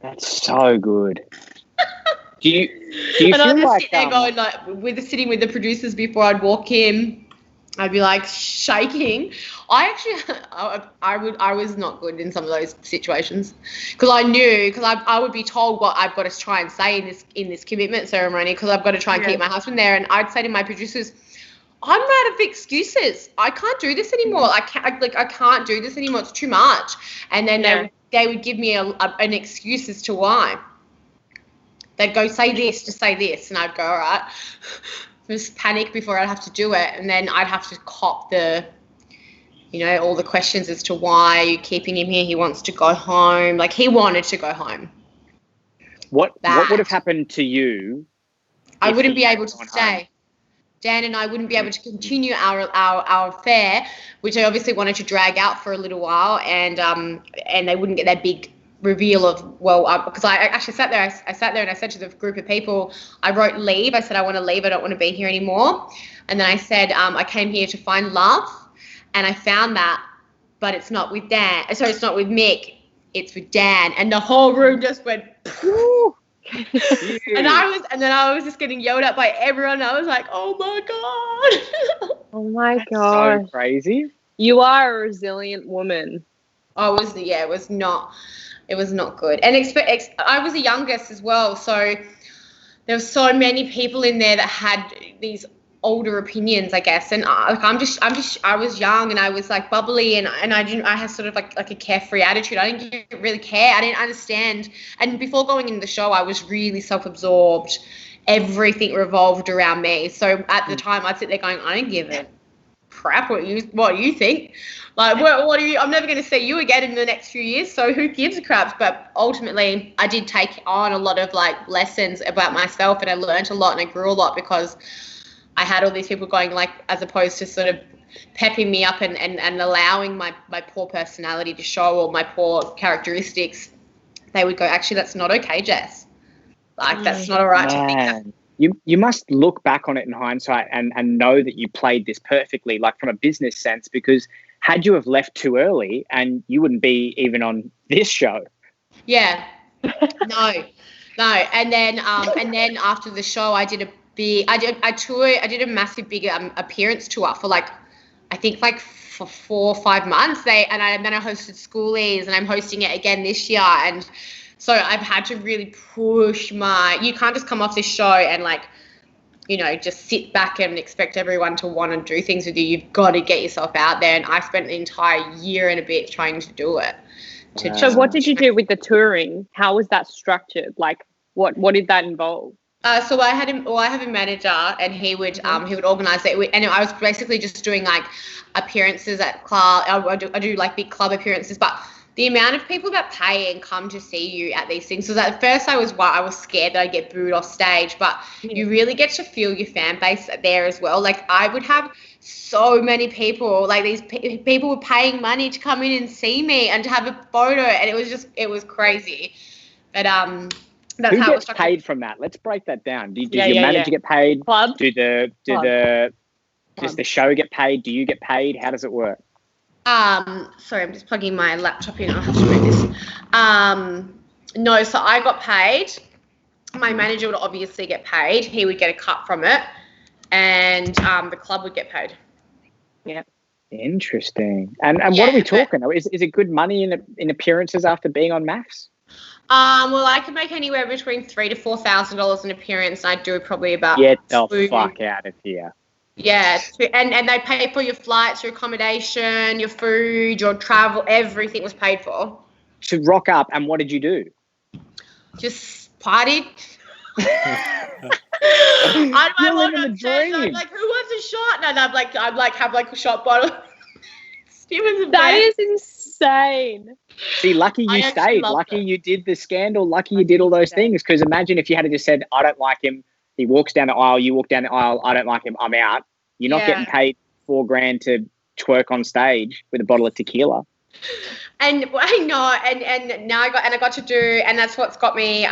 S2: That's so good. Do you
S1: and
S2: feel
S1: I'd just
S2: like...
S1: sit there going, sitting with the producers before I'd walk in. I'd be shaking. I was not good in some of those situations because I would be told what I've got to try and say in this commitment ceremony because I've got to try and keep my husband there. And I'd say to my producers, I'm out of excuses. I can't do this anymore. I can't do this anymore. It's too much. And then they would give me an excuse as to why. They'd go, say this, just say this. And I'd go, all right. Just panic before I'd have to do it. And then I'd have to cop all the questions as to why are you keeping him here? He wants to go home. He wanted to go home.
S2: What would have happened to you?
S1: I wouldn't be able to stay. Home? Dan and I wouldn't be able to continue our affair, which I obviously wanted to drag out for a little while, and they wouldn't get that big reveal of because I actually sat there and I said to the group of people, I wrote leave. I said I want to leave. I don't want to be here anymore. And then I said I came here to find love, and I found that, but it's not with Dan. So it's not with Mick. It's with Dan. And the whole room just went. And I was just getting yelled at by everyone. I was like, oh my god.
S4: Oh my god.
S2: So crazy.
S4: You are a resilient woman.
S1: It was not good. And I was the youngest as well, so there were so many people in there that had these older opinions, I guess. And I was young and I was bubbly and I had sort of like a carefree attitude. I didn't really care. I didn't understand. And before going into the show, I was really self-absorbed. Everything revolved around me. So at the time, I'd sit there going, I don't give a crap what you think. What do you? I'm never going to see you again in the next few years. So who gives a crap? But ultimately, I did take on a lot of lessons about myself, and I learned a lot and I grew a lot because I had all these people going as opposed to sort of pepping me up and allowing my poor personality to show or my poor characteristics. They would go, actually, that's not okay, Jess. That's not all right to think that.
S2: You must look back on it in hindsight and know that you played this perfectly, from a business sense, because had you have left too early and you wouldn't be even on this show.
S1: Yeah. No. And then after the show, I did a massive big appearance tour for I think for 4 or 5 months. Then I hosted schoolies, and I'm hosting it again this year. And so I've had to really push you can't just come off this show and just sit back and expect everyone to want to do things with you. You've got to get yourself out there. And I spent the entire year and a bit trying to do it.
S4: So what did you do with the touring? How was that structured? What did that involve?
S1: So I have a manager, and he would organise it. And I was basically just doing appearances at club. I do big club appearances, but the amount of people that pay and come to see you at these things. So at first I was scared that I'd get booed off stage, but you really get to feel your fan base there as well. I would have so many people, these people were paying money to come in and see me and to have a photo, and it was crazy. But that's
S2: who
S1: how
S2: gets paid from that? Let's break that down. Does your manager get paid?
S4: Club?
S2: Does the show get paid? Do you get paid? How does it work?
S1: Sorry, I'm just plugging my laptop in. I'll have to move this. No, so I got paid. My manager would obviously get paid. He would get a cut from it, and the club would get paid.
S4: Yeah.
S2: Interesting. And what are we talking? Is it good money in appearances after being on MAFS?
S1: Well, I could make anywhere between $3,000 to $4,000 an appearance. I do probably about.
S2: Get the fuck out of here.
S1: Yeah, and they pay for your flights, your accommodation, your food, your travel. Everything was paid for.
S2: To rock up, and what did you do?
S1: Just partied.
S2: You're living the dream.
S1: I'm like, who wants a shot? And I'm like, have like a shot bottle.
S4: That is insane.
S2: See, lucky you stayed. Lucky you did the scandal. Lucky you did all those things. Because imagine if you had just said, I don't like him. He walks down the aisle. You walk down the aisle. I don't like him. I'm out. You're not getting paid $4,000 to twerk on stage with a bottle of tequila.
S1: And I know, and now I got to do, and that's what's got me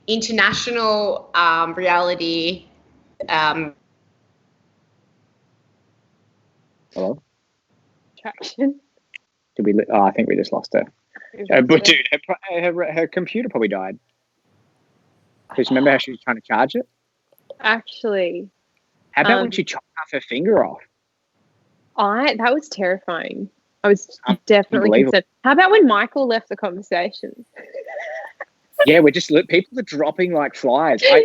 S1: international reality.
S2: Hello?
S4: Traction.
S2: Did we? Oh, I think we just lost her. But dude, her computer probably died. Because remember how she was trying to charge it?
S4: Actually.
S2: How about when she chopped half her finger off?
S4: That was terrifying. I was definitely concerned. How about when Michael left the conversation?
S2: Yeah, people are dropping like flies. I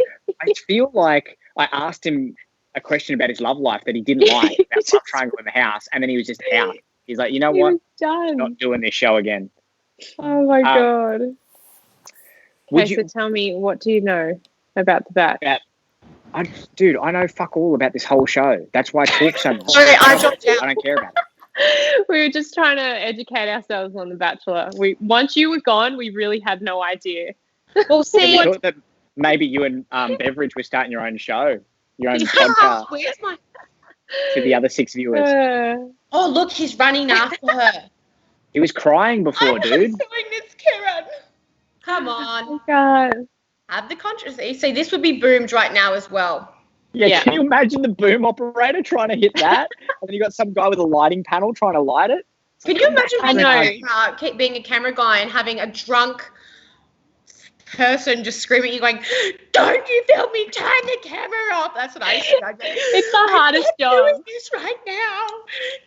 S2: feel like I asked him a question about his love life that he didn't like, about love triangle in the house, and then he was just out. He's like, you know what?
S4: Done.
S2: Not doing this show again.
S4: Oh my God. Okay, so tell me, what do you know about the Bat?
S2: Dude, I know fuck all about this whole show. That's why I talk so much.
S1: Sorry, I dropped out.
S2: I don't care about it.
S4: We were just trying to educate ourselves on The Bachelor. Once you were gone, we really had no idea.
S1: Well, see,
S2: we thought that maybe you and Beveridge were starting your own show, your own podcast.
S1: Where's my?
S2: To the other 6 viewers.
S1: Oh, look, he's running after her.
S2: He was crying before, dude.
S1: I'm doing this, Karen. Come on.
S4: Oh, God.
S1: Have the controversy. See, this would be boomed right now as well.
S2: Yeah, can you imagine the boom operator trying to hit that? And then you got some guy with a lighting panel trying to light it?
S1: Can you imagine being a camera guy and having a drunk person just screaming at you going, don't you film me, turn the camera off. That's what I said.
S4: It's the hardest job.
S1: I'm doing this right now.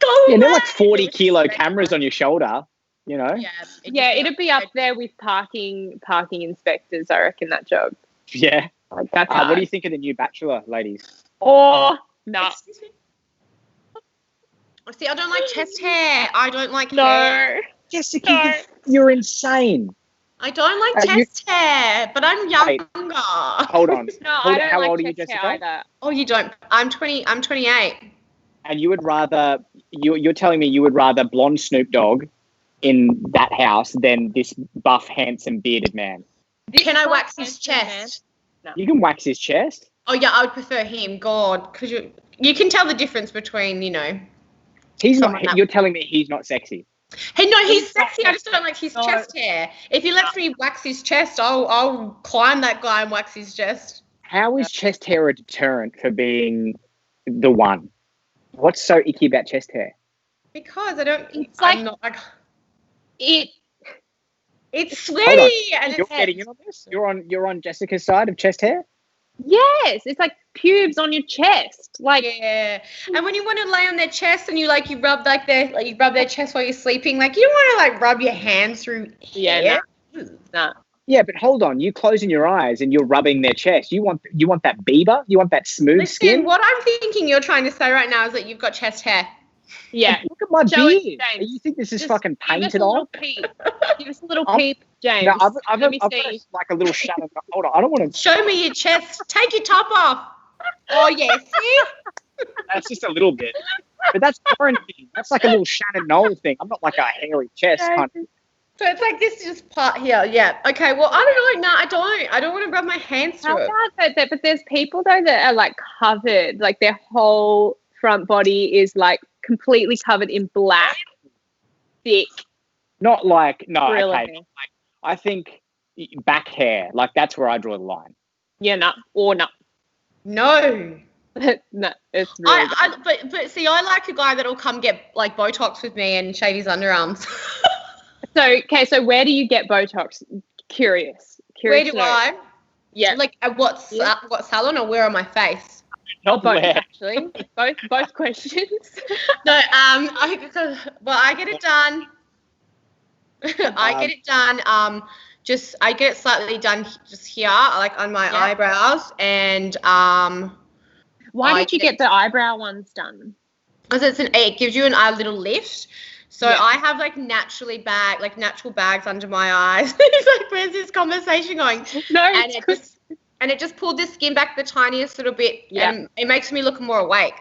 S1: Go
S2: away. They're like 40-kilo cameras on your shoulder, you know?
S4: Yeah, it'd be up there with parking inspectors, I reckon, that job.
S2: Yeah.
S4: Like, that's
S2: what do you think of the new Bachelor, ladies?
S4: Oh, no.
S1: See, I don't like chest hair. I don't like hair.
S2: Jessika, you're insane.
S1: I don't like chest hair, but I'm younger.
S2: Hold on.
S4: No, I don't
S2: how
S4: like
S2: old are you,
S4: chest
S2: Jessika?
S4: hair either.
S1: Oh, you don't? I'm 28.
S2: And you would rather, you're telling me you would rather blonde Snoop Dogg in that house than this buff, handsome, bearded man?
S1: Can I wax his chest?
S4: No.
S2: You can wax his chest?
S1: Oh, yeah, I would prefer him. God, because you can tell the difference between, you know.
S2: He's not, you're telling me he's not sexy?
S1: Hey, no, he's sexy. I just don't like his chest hair. If he lets me wax his chest, I'll climb that guy and wax his chest.
S2: How is chest hair a deterrent for being the one? What's so icky about chest hair?
S1: Because I don't.
S4: It's like,
S1: it's sweaty and
S2: you're getting in on this. You're on Jessica's side of chest hair.
S4: Yes, it's like pubes on your chest. Like,
S1: yeah. And when you want to lay on their chest and you rub their chest while you're sleeping, like you don't want to rub your hands through hair.
S4: Nah.
S2: Yeah, but hold on. You closing your eyes and you're rubbing their chest. You want that Bieber? You want that smooth skin?
S1: What I'm thinking you're trying to say right now is that you've got chest hair.
S4: Yeah.
S2: Look at my beard. You think this is fucking painted on?
S4: Give us a little peep, James.
S2: No, I've
S4: Let me
S2: got
S4: see.
S2: like a little shadow. Hold on. I don't want to.
S1: Show me your chest. Take your top off. Oh, yeah. See?
S2: That's just a little bit. But that's quarantine. That's like a little Shannon Knoll thing. I'm not like a hairy chest kind of.
S1: So it's like this just part here. Yeah. Okay. Well, I don't know. No, I don't. I don't want to rub my hands through it.
S4: But there's people though that are like covered, like their whole front body is like completely covered in black, thick.
S2: Not like okay.
S4: Like,
S2: I think back hair. Like that's where I draw the line.
S4: Yeah. No. Or no.
S1: No.
S4: No. It's really
S1: but see, I like a guy that'll come get like Botox with me and shave his underarms.
S4: So where do you get Botox? Curious.
S1: Where do I?
S4: Yeah.
S1: Like at what salon or where on my face?
S4: Both
S2: where.
S4: actually. Both questions.
S1: No, I get it done. I get it done. I get it slightly done just here, like on my eyebrows, and
S4: Why did you get the eyebrow ones done?
S1: Because it gives you a little lift. So I have like natural bags under my eyes. It's like, where's this conversation going?
S4: No,
S1: and it just pulled the skin back the tiniest little bit, and it makes me look more awake.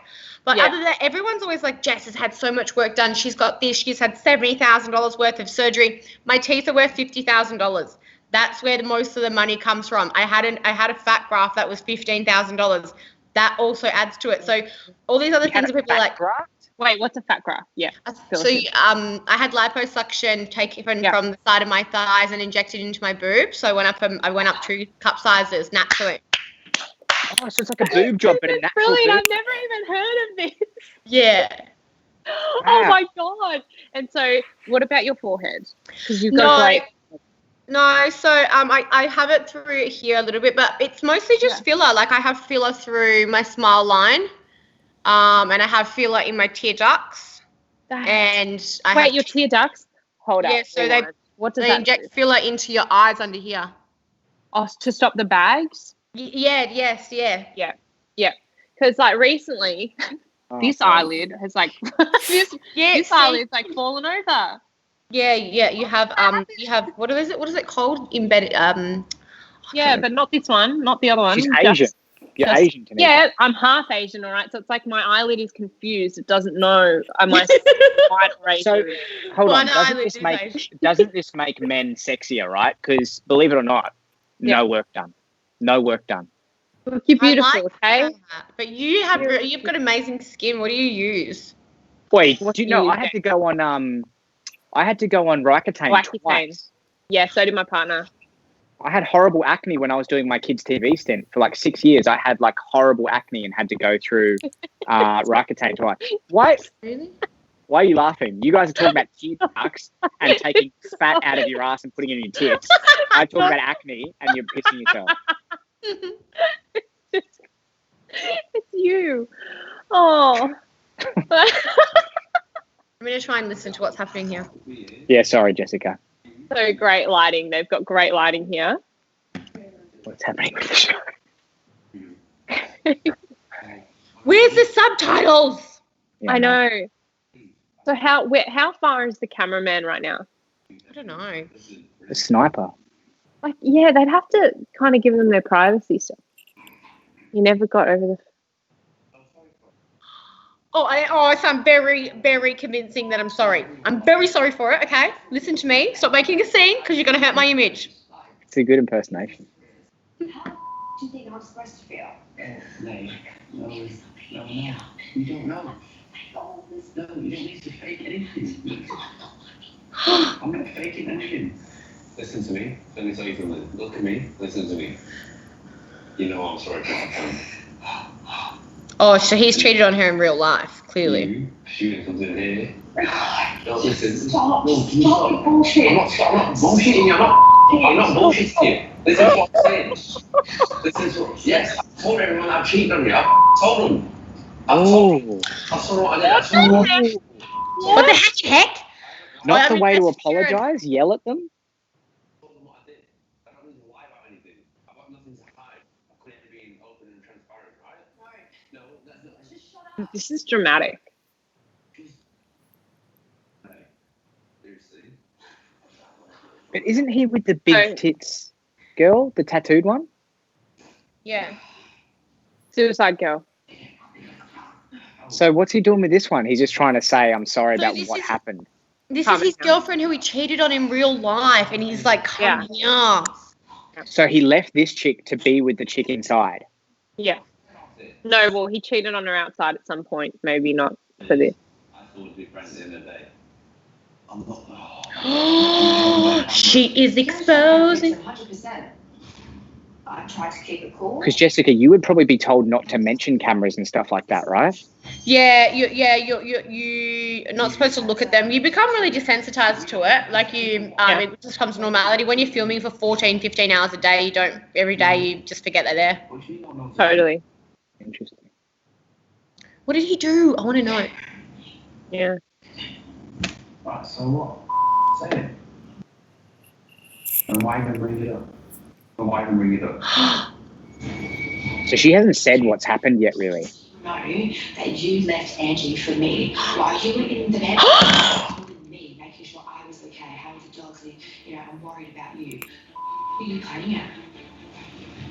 S1: But other than that, everyone's always like, Jess has had so much work done. She's got this. She's had $70,000 worth of surgery. My teeth are worth $50,000. That's where most of the money comes from. I had a fat graft that was $15,000. That also adds to it. So all these other things that people are like.
S2: Graft?
S4: Wait, what's a fat graft? Yeah.
S1: So I had liposuction taken from the side of my thighs and injected into my boob. So I went up 2 cup sizes naturally.
S2: Oh, so it's like a boob job, but a natural
S4: Brilliant.
S2: boob.
S4: I've never even heard of this.
S1: Yeah.
S4: Oh my God. And so what about your forehead? Because you've got great.
S1: No, so I have it through here a little bit, but it's mostly just filler. Like I have filler through my smile line, and I have filler in my tear ducts. And
S4: your tear ducts? Hold up.
S1: Yeah, so they inject filler into your eyes under here.
S4: Oh, to stop the bags?
S1: Yes.
S4: Yeah. Because like recently, this eyelid has like this eyelid's like fallen over.
S1: Yeah. You have what is it called? Embedded.
S4: But not this one, not the other one.
S2: She's Asian. You're Asian, Tanika.
S4: Yeah, I'm half Asian, all right. So it's like my eyelid is confused. It doesn't know. Am I white or Asian?
S2: So hold on. Doesn't this make men sexier, right? Because believe it or not, no work done.
S4: Look, you're beautiful, okay?
S1: But you've got amazing skin. What do you use?
S2: Wait, do you know I had to go on Roaccutane twice.
S4: Yeah, so did my partner.
S2: I had horrible acne when I was doing my kids' TV stint for like 6 years. I had like horrible acne and had to go through Roaccutane twice. Why?
S1: Really?
S2: Why are you laughing? You guys are talking about tear ducts and taking fat out of your ass and putting it in your tits. I talk about acne and you're pissing yourself.
S4: It's you. Oh.
S1: I'm going to try and listen to what's happening here.
S2: Yeah, sorry, Jessika.
S4: So great lighting. They've got great lighting here.
S2: What's happening with the show?
S1: Where's the subtitles?
S2: Yeah,
S4: I know. So how far is the cameraman right now?
S1: I don't know.
S2: The sniper.
S4: Like, yeah, they'd have to kind of give them their privacy stuff. You never got over the...
S1: So I'm very, very convincing that I'm sorry. I'm very sorry for it, okay? Listen to me. Stop making a scene because you're going to hurt my image.
S2: It's a good impersonation.
S8: How do you think I'm supposed to feel?
S6: No, you don't know. No, you don't need to fake anything. I'm not faking anything. Listen to me. Let me tell you something. Look at me. Listen to me. You know I'm sorry for my time.
S1: Oh, so he's cheated on her in real life, clearly.
S6: Shooting comes in here. Don't listen.
S8: Stop bullshit.
S6: I'm not bullshitting you. I'm not bullshitting you. Listen to what I'm saying. Listen to what... Yes, I told everyone I've cheated on you. I told them. I told them. That's all right.
S1: What the heck?
S2: Not the way to apologise? Yell at them?
S4: This is dramatic.
S2: But isn't he with the big tits girl, the tattooed one?
S1: Yeah.
S4: Suicide girl.
S2: So what's he doing with this one? He's just trying to say, I'm sorry about what happened.
S1: This is his girlfriend who he cheated on in real life, and he's like, come here.
S2: So he left this chick to be with the chick inside.
S4: Yeah. No, well, he cheated on her outside at some point. Maybe not for this.
S6: I thought we'd be friends in the day. I'm not.
S1: She is exposing.
S8: 100%. I tried to keep it cool.
S2: Because Jessika, you would probably be told not to mention cameras and stuff like that, right?
S1: Yeah, you're not supposed to look at them. You become really desensitized to it. Like it just comes to normality. When you're filming for 14, 15 hours a day, every day you just forget they're there.
S4: Totally.
S2: Interesting.
S1: What did he do? I want to know.
S4: Yeah.
S6: Right, so what? Say it. And why even bring it up?
S2: So she hasn't said what's happened yet, really.
S8: No, that you left Angie for me while you were in the bed. With me, making sure I was okay. How were the dogs? I'm worried about you. Who are you playing at?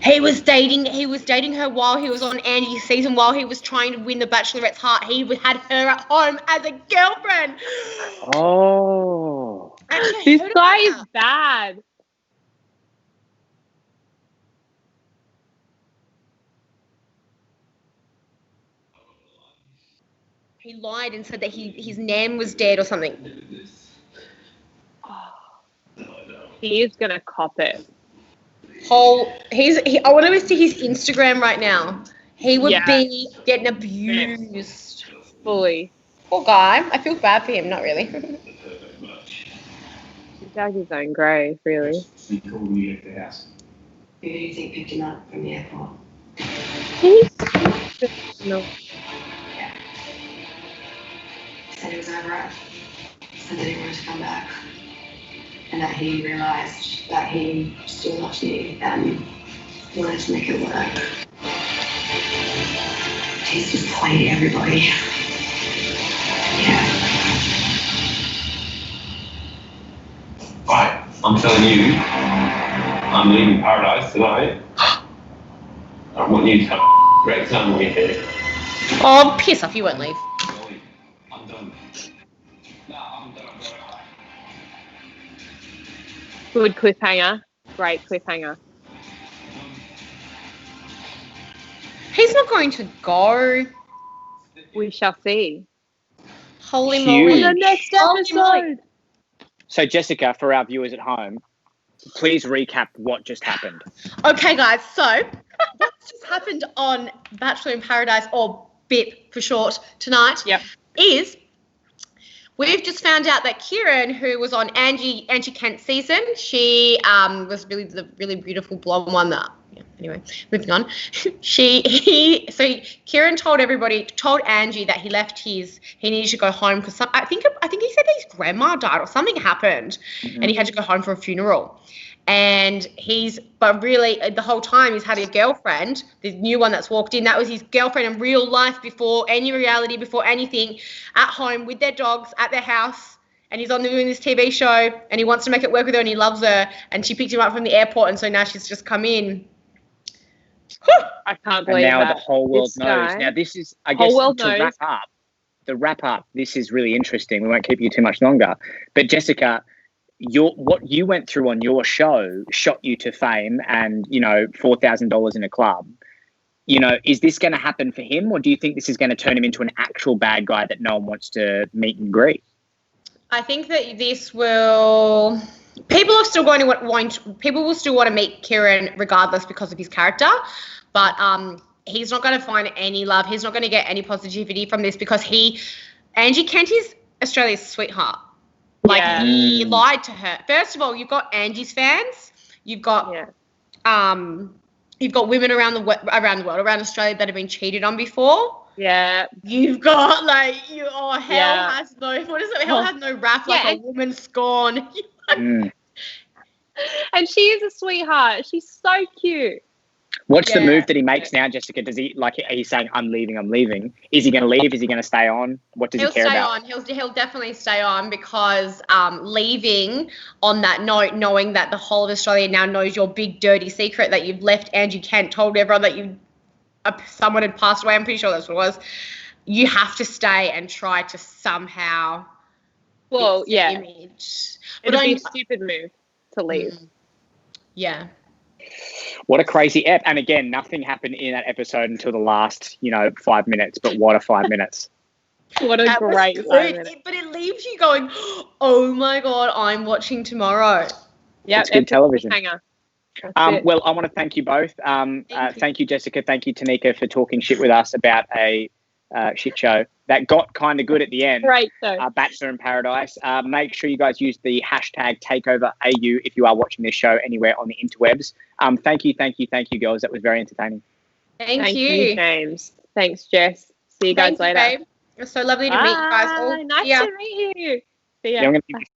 S1: He was dating her while he was on Andy's season, while he was trying to win the Bachelorette's heart. He had her at home as a girlfriend.
S2: Oh.
S4: This guy is bad.
S1: He lied and said that his nan was dead or something.
S4: He is gonna cop it.
S1: I want to see his Instagram right now. He would be getting abused.
S4: Fully.
S1: Poor guy. I feel bad for him. Not really.
S4: He dug his own grave, really.
S6: He called me at the house.
S8: Who do you think picked him up from the airport?
S4: No.
S8: Yeah. Said he was over it. Said that he wanted to come back. And that he realised that he still loved you and he wanted to make it work. He's just played everybody. Yeah.
S6: Right, I'm telling you, I'm leaving paradise tonight. I want you to have a great time when you're here.
S1: Oh, piss off. You won't leave.
S6: I'm done. Nah, I'm done.
S4: Good cliffhanger. Great cliffhanger.
S1: He's not going to go.
S4: We shall see.
S1: Holy
S2: Huge.
S1: moly.
S4: The next
S1: Holy moly.
S4: episode.
S2: So, Jessica, for our viewers at home, please recap what just happened.
S1: Okay, guys. So, what's just happened on Bachelor in Paradise, or BIP for short, tonight, is we've just found out that Kieran, who was on Angie Kent's season, she was really the really beautiful blonde one that. Anyway, moving on. So Kieran told Angie that he needed to go home because I think he said his grandma died or something happened, and he had to go home for a funeral. And but really the whole time he's had a girlfriend, the new one that's walked in. That was his girlfriend in real life, before any reality, before anything, at home with their dogs at their house. And he's on doing this TV show, and he wants to make it work with her, and he loves her. And she picked him up from the airport, and so now she's just come in.
S4: I can't believe
S2: and now
S4: that.
S2: the whole world
S4: This
S2: knows.
S4: guy,
S2: Now this is, I guess, to wrap up, this is really interesting. We won't keep you too much longer. But Jessica, what you went through on your show shot you to fame and, $4,000 in a club. Is this going to happen for him, or do you think this is going to turn him into an actual bad guy that no one wants to meet and greet?
S1: I think that people will still want to meet Kieran regardless because of his character, but he's not going to find any love. He's not going to get any positivity from this because Angie Kent is Australia's sweetheart. He lied to her. First of all, you've got Angie's fans. You've got women around the world, around Australia that have been cheated on before.
S4: Yeah.
S1: You've got hell has no, what is it? Hell has no rap, a woman scorn.
S4: And she is a sweetheart. She's so cute.
S2: What's the move that he makes now, Jessica? Does he he's saying, I'm leaving. Is he going to leave? Is he going to stay on? What does he care about?
S1: He'll definitely stay on because leaving on that note, knowing that the whole of Australia now knows your big dirty secret that you've left Angie Kent, told everyone that someone had passed away. I'm pretty sure that's what it was. You have to stay and try to somehow.
S4: Well, yeah.
S1: Image.
S4: It'd be a stupid move to leave.
S1: Yeah.
S2: What a crazy ep. And again, nothing happened in that episode until the last, 5 minutes. But what a 5 minutes.
S4: What a great 5 minutes.
S1: But it leaves you going, oh my God, I'm watching tomorrow.
S4: Yeah,
S2: it's good television.
S4: Hanger.
S2: Well, I want to thank you both. Thank you, Jessica. Thank you, Tanika, for talking shit with us about a shit show that got kind of good at the end.
S4: Great show.
S2: Bachelor in Paradise. Make sure you guys use the hashtag takeoverau if you are watching this show anywhere on the interwebs. Thank you, girls. That was very entertaining.
S1: Thank you,
S4: James. Thanks, Jess. See you guys
S1: Thank you,
S4: later.
S1: babe. It was so lovely to meet you guys all.
S4: Nice
S1: Yeah.
S4: to meet you. See ya.
S2: Yeah, I'm going to